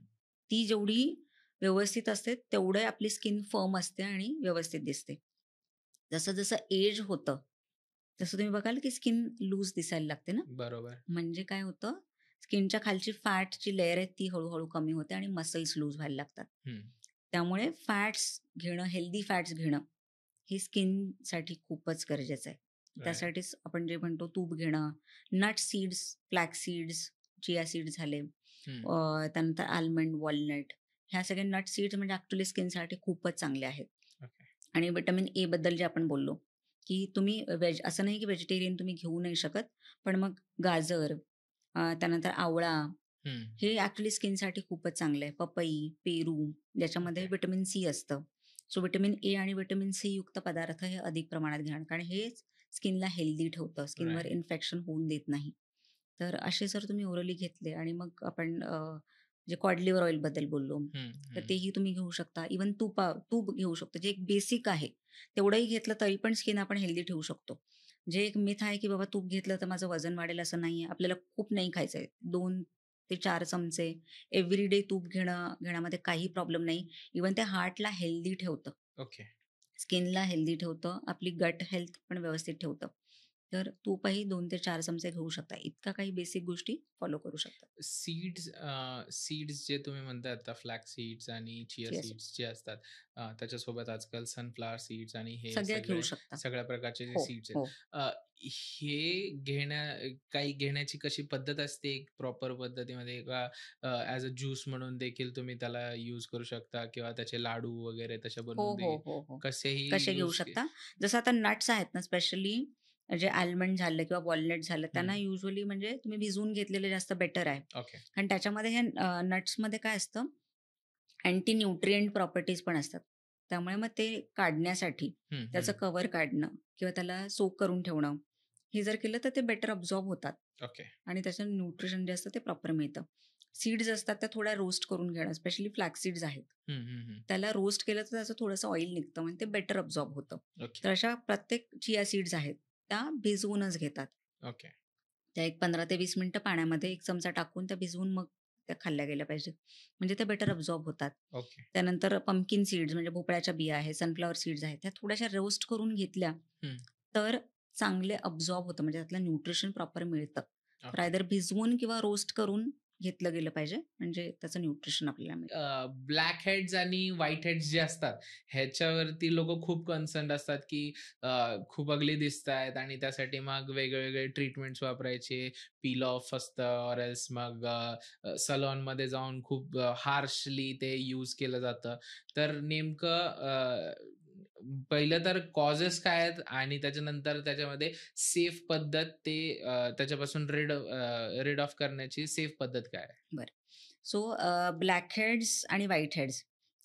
ती जेवढी व्यवस्थित असते, तेवढे आपली स्किन फर्म असते आणि व्यवस्थित दिसते. जसं-जसं एज होतं, तसं तुम्ही बघाल की स्किन लूज दिसायला लागते ना? बरोबर. म्हणजे काय होतं, स्किनच्या खालची फॅटची लेयर आहे ती हळू कमी होते आणि मसल्स लूज व्हायला लागतात. हं. त्यामुळे फॅट्स घेणं, हेल्दी फॅट्स घेणं, हे स्किनसाठी खूपच गरजेचं आहे. राइट. त्यासाठीच आपण जे म्हणतो तूप घेणं, nut seeds, flax seeds, chia seeds झाले, हं. त्यानंतर आल्मंड, वॉलनट, ह्या सगळ्या नट सीड्स म्हणजे ॲक्च्युअली स्किनसाठी खूपच चांगले आहेत. ओके. आणि विटामिन ए बद्दल जे आपण बोललो, की तुम्ही असं नाही की व्हेजिटेरियन तुम्ही घेऊ नाही शकत, पण मग गाजर, त्यानंतर आवळा, हं. हे ॲक्च्युअली स्किनसाठी खूपच चांगलं आहे. पपई, पेरू ज्याच्यामध्ये ओके. व्हिटॅमिन सी असतं. सो व्हिटॅमिन ए आणि व्हिटॅमिन सी युक्त पदार्थ हे अधिक प्रमाणात घ्या. कारण हेच स्किनला हेल्दी ठेवतं. स्किनवर राइट. इन्फेक्शन होऊन देत नाही. तर असे जर तुम्ही ओरली घेतले आणि मग आपण जे कॉड लिव्हर ऑइलबद्दल बोललो, हं, तर हं. तेही तुम्ही घेऊ शकता. इव्हन तूप घेऊ शकतो. जे एक बेसिक आहे. तेवढंही घेतलं तरी पण स्किन आपण हेल्दी ठेवू शकतो. जे एक मिथ आहे, की बाबा तूप घेतलं तर माझं वजन वाढेल असं नाहीये. आपल्याला खूप नाही खायचं आहे. 2 ते 4 चमचे एव्हरीडे तूप घेण्यामध्ये काही प्रॉब्लेम नाही. इव्हन ते हार्टला हेल्दी ठेवतं. ओके. स्किनला हेल्दी ठेवतं. आपली गट हेल्थ पण व्यवस्थित ठेवतं. तर तूपही 2 ते 4 चमचे घेऊ शकता. इतक्या काही बेसिक गोष्टी फॉलो करू शकता. सीड्स जे तुम्ही म्हणताय आता फ्लॅक्स सीड्स आणि चिया चिया सीड्स सीड्स जे असतात, त्याच्यासोबत आजकाल सनफ्लॉवर सीड्स आणि हे सगळे घेऊ शकता. सगळ्या प्रकारचे जे हो, सीड्स आहेत, हो. हे काही घेण्याची कशी पद्धत असते एक प्रॉपर पद्धतीमध्ये का ॲज अ ज्यूस म्हणून देखील तुम्ही त्याला यूज करू शकता किंवा त्याचे लाडू वगैरे तसे हो, बनवून हो, देखील हो, हो. कसेही कसे घेऊ शकता. जसं आता नट्स आहेत ना, स्पेशली जे आल्मंड झालं किंवा वॉलनट झालं, त्यांना हं. युजुअली म्हणजे तुम्ही भिजवून घेतलेले जास्त बेटर आहे. ओके. कारण त्याच्यामध्ये हे नट्समध्ये काय असतं, अँटी न्यूट्रिएंट प्रॉपर्टीज पण असतात. त्यामुळे मग ते काढण्यासाठी हं, त्याचं हं. कव्हर काढणं किंवा त्याला सोक करून ठेवणं, हे जर केलं तर ते बेटर अब्झॉर्ब होतात ओके. आणि त्याचं न्यूट्रिशन जे असतं ते प्रॉपर मिळतं. सीड्स असतात त्या थोड्या रोस्ट करून घेणं, स्पेशली फ्लॅक्स सीड्स आहेत. हं, हं, हं. त्याला रोस्ट केलं तर त्याचं थोडंसं ऑइल निघतं म्हणजे ते बेटर अब्झॉर्ब होतं. ओके. तर अशा प्रत्येक चिया सीड्स आहेत, त्या भिजवूनच घेतात. ओके. त्या एक 15 ते 20 मिनिटं पाण्यामध्ये 1 चमचा टाकून त्या भिजवून मग त्या खाल्ल्या गेल्या पाहिजेत. म्हणजे त्या बेटर अब्झॉर्ब होतात. ओके. त्यानंतर पंपकिन सीड्स म्हणजे भोपळ्याच्या बिया आहेत, सनफ्लॉवर सीड्स आहेत, त्या थोड्याशा रोस्ट करून घेतल्या, हं. तर चांगले अब्झॉर्ब होतं म्हणजे त्यातलं न्यूट्रिशन प्रॉपर मिळतं. तर ओके. आयदर भिजवून किंवा रोस्ट करून घेतलं गेलं पाहिजे, म्हणजे त्याचं न्यूट्रिशन आपल्याला मिळतं. ब्लॅक हेड्स आणि व्हाईट हेड्स जे असतात, ह्याच्यावरती लोकं खूप कन्सर्न्ड असतात, की खूप अगली दिसतायत आणि त्यासाठी मग वेगवेगळे ट्रीटमेंट्स वापरायचे. पील ऑफ असतं ऑर एल्स मग सलॉनमध्ये जाऊन खूप हार्शली ते यूज केलं जातं. तर नेमकं पहिलं तर कॉजेस काय आहेत आणि त्याच्यानंतर त्याच्यामध्ये सेफ पद्धत ते त्याच्यापासून रिड ऑफ करण्याची सेफ पद्धत काय आहे? बरं. सो ब्लॅक हेड्स आणि व्हाईट हेड्स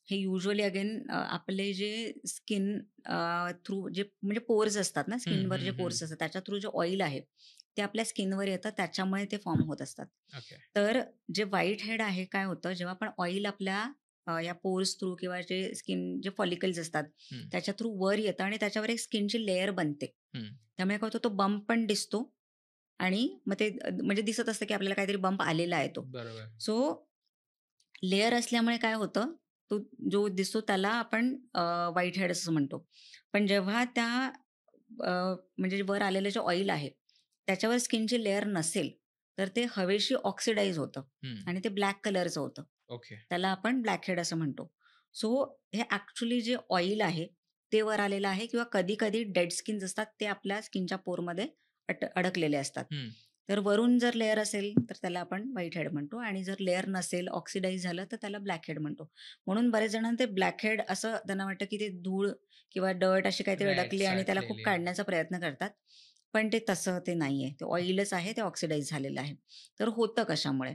हे युजुअली अगेन आपले जे स्किन थ्रू जे म्हणजे पोर्स असतात ना, हं, स्किनवर जे हं, हं. पोर्स असतात त्याच्या थ्रू जे ऑइल आहे, ते आपल्या स्किनवर येतं त्याच्यामुळे ते फॉर्म होत असतात. ओके. तर जे व्हाईट हेड आहे काय होतं, जेव्हा आपण ऑइल आपल्या या पोर्स थ्रू किंवा जे स्किन जे फॉलिकल्स असतात हं, त्याच्या थ्रू वर येतं आणि त्याच्यावर एक स्किनची लेयर बनते. हं. त्यामुळे काय होतं, तो बंप पण दिसतो आणि मग ते म्हणजे दिसत असतं की आपल्याला काहीतरी बंप आलेला आहे तो. बरोबर. सो लेयर असल्यामुळे काय होतं, तो जो दिसतो त्याला आपण व्हाईट हेड असं म्हणतो. पण जेव्हा त्या म्हणजे वर आलेलं जे ऑइल आहे, त्याच्यावर स्किनची लेयर नसेल, तर ते हवेशी ऑक्सिडाइज होतं आणि ते ब्लॅक कलरचं होतं. ओके. त्याला आपण ब्लॅक हेड असं म्हणतो. सो हे ॲक्चुअली जे ऑइल आहे, ते वर आलेलं आहे किंवा कधी-कधी डेड स्किन्स असतात, ते आपल्या स्किनच्या पोरमध्ये अडकलेले असतात. तर वरून जर लेयर असेल, तर त्याला आपण व्हाईट हेड म्हणतो आणि जर लेयर नसेल, ऑक्सिडाइज झालं, तर त्याला ब्लॅक हेड म्हणतो. म्हणून बरेच जणांना ते ब्लॅक हेड असं त्यांना वाटतं, की ते धूळ किंवा डर्ट अशी काहीतरी राइट, अडकली आणि त्याला खूप साठलेली आहे. काढण्याचा प्रयत्न करतात. पण ते तसं ते नाहीये. ते ऑइलच आहे, ते ऑक्सिडाइज झालेलं आहे. तर होतं कशामुळे?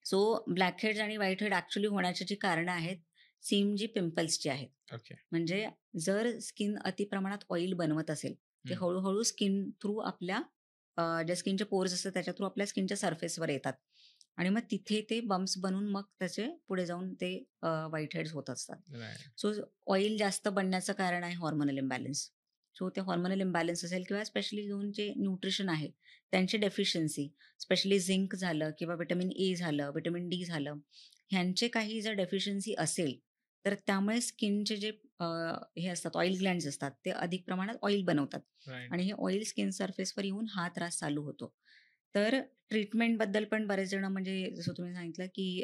सो ब्लॅक हेड्स आणि व्हाईट हेड ॲक्चुअली होण्याची जी कारणं आहेत, सेम जी पिंपल्सची आहेत. ओके. म्हणजे जर स्किन अति प्रमाणात ऑइल बनवत असेल, ते हळू स्किन थ्रू आपल्या ज्या स्किनचे पोर्स असतात त्याच्या थ्रू आपल्या स्किनच्या सरफेसवर येतात आणि मग तिथे ते बम्प्स बनून मग त्याचे पुढे जाऊन ते व्हाईट हेड्स होत असतात. राइट. सो ऑइल जास्त बनण्याचं कारण आहे हॉर्मोनल इम्बॅलन्स. सो ते हॉर्मोनल इम्बॅलन्स असेल किंवा स्पेशली घेऊन जे न्यूट्रिशन आहे, त्यांची डेफिशियन्सी, स्पेशली झिंक झालं किंवा व्हिटॅमिन ए झालं, व्हिटॅमिन डी झालं, ह्यांचे काही जर डेफिशियन्सी असेल, तर त्यामुळे स्किनचे जे हे असतात ऑइल ग्लँड्स असतात, ते अधिक प्रमाणात ऑइल बनवतात राइट. आणि हे ऑइल स्किन सरफेसवर येऊन हा त्रास चालू होतो. तर ट्रीटमेंटबद्दल पण बरेच जण म्हणजे जसं तुम्ही सांगितलं, की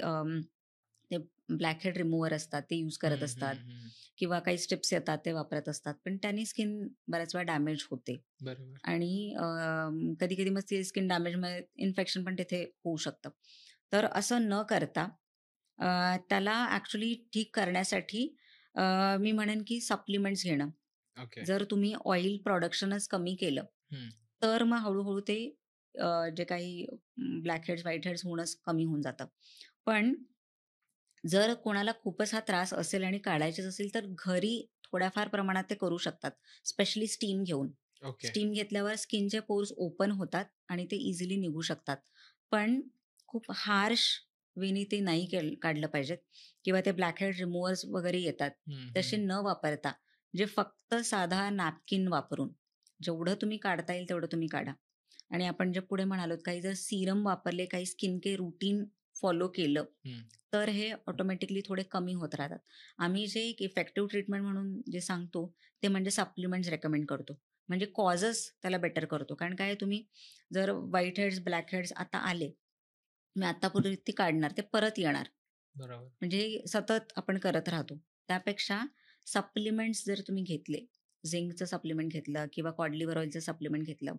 ते ब्लॅक हेड रिमूव्हर असतात, ते यूज करत असतात किंवा काही स्ट्रिप्स येतात, ते वापरत असतात. पण त्यांनी स्किन बऱ्याच वेळा डॅमेज होते बरोबर. आणि कधी-कधी मग ते स्किन डॅमेजमुळे इन्फेक्शन पण तिथे होऊ शकतं. तर असं न करता त्याला ॲक्चुअली ठीक करण्यासाठी मी म्हणेन की सप्लिमेंट्स घेणं. ओके. जर तुम्ही ऑइल प्रोडक्शनच कमी केलं, तर मग हळू ते जे काही ब्लॅक हेड्स, व्हाईट हेड्स होणंच कमी होऊन जातं. पण जर कोणाला खूपच हा त्रास असेल आणि काढायचेच असेल, तर घरी थोड्याफार प्रमाणात ते करू शकतात. स्पेशली स्टीम घेऊन. ओके. स्टीम घेतल्यावर स्किनचे पोर्स ओपन होतात आणि ते इझिली निघू शकतात. पण खूप हार्श वेनी ते नाही काढलं पाहिजेत किंवा ते ब्लॅक हेड रिमूव्हर्स वगैरे येतात. तसे न वापरता जे फक्त साधा नॅपकिन वापरून जेवढं तुम्ही काढता येईल तेवढं तुम्ही काढा. आणि आपण जे पुढे म्हणालो काही जर सीरम वापरले, काही स्किन केअर रूटीन फॉलो केलं, तर हे ऑटोमॅटिकली थोडे कमी होत राहतात. आम्ही जे एक इफेक्टिव्ह ट्रीटमेंट म्हणून जे सांगतो, ते म्हणजे सप्लिमेंट्स रेकमेंड करतो. म्हणजे कॉजेस त्याला बेटर करतो. कारण काय आहे, तुम्ही जर व्हाईट हेड्स, ब्लॅक हेड्स आता आले, तुम्ही आत्तापूर्वी ते काढणार, ते परत येणार. बरोबर. म्हणजे सतत आपण करत राहतो. त्यापेक्षा सप्लिमेंट्स जर तुम्ही घेतले, झिंकचं सप्लिमेंट घेतलं किंवा कॉड लिव्हर ऑइलचं सप्लिमेंट घेतलं,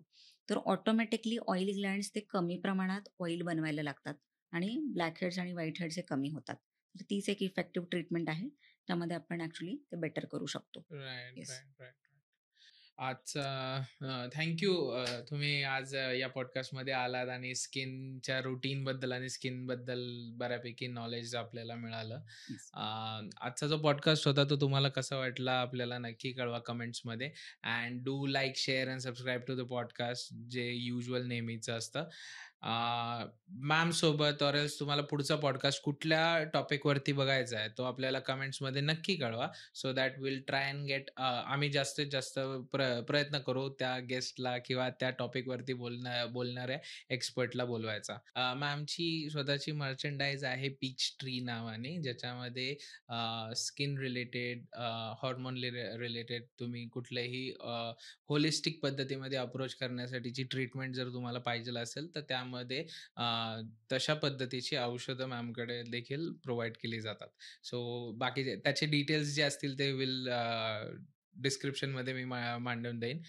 तर ऑटोमॅटिकली ऑइल ग्लँड्स ते कमी प्रमाणात ऑइल बनवायला लागतात आणि ब्लॅक हेड्स आणि व्हाईट हेड्स हे कमी होतात. तर तीच एक इफेक्टिव्ह ट्रीटमेंट आहे, त्यामध्ये आपण ॲक्चुअली ते बेटर करू शकतो. Right, yes. Right, right. आजचा थँक यू. तुम्ही आज या पॉडकास्टमध्ये आलात आणि स्किनच्या रूटीनबद्दल आणि स्किनबद्दल बऱ्यापैकी नॉलेज आपल्याला मिळालं. येस. आजचा जो पॉडकास्ट होता तो तुम्हाला कसा वाटला आपल्याला नक्की कळवा कमेंट्समध्ये. And do like, share and subscribe to the podcast जे युज्युअल नेहमीचं असतं. मॅम सोबत ऑर एल्स तुम्हाला पुढचा पॉडकास्ट कुठल्या टॉपिकवरती बघायचा आहे तो आपल्याला कमेंट्समध्ये नक्की कळवा. So that will try and get, आम्ही जास्तीत जास्त प्रयत्न करू त्या गेस्टला किंवा त्या टॉपिकवरती बोलणाऱ्या एक्सपर्टला बोलवायचा. मॅमची स्वतःची मर्चंडाईज आहे पीच ट्री नावाने, ज्याच्यामध्ये स्किन रिलेटेड, हॉर्मोन रिलेटेड तुम्ही कुठल्याही होलिस्टिक पद्धतीमध्ये अप्रोच करण्यासाठीची ट्रीटमेंट जर तुम्हाला पाहिजे असेल तर त्यामध्ये तशा पद्धतीची औषधं मॅमकडे देखील प्रोव्हाइड केली जातात. सो बाकी त्याचे डिटेल्स जे असतील ते विल डिस्क्रिप्शनमध्ये मी मांडून देईन.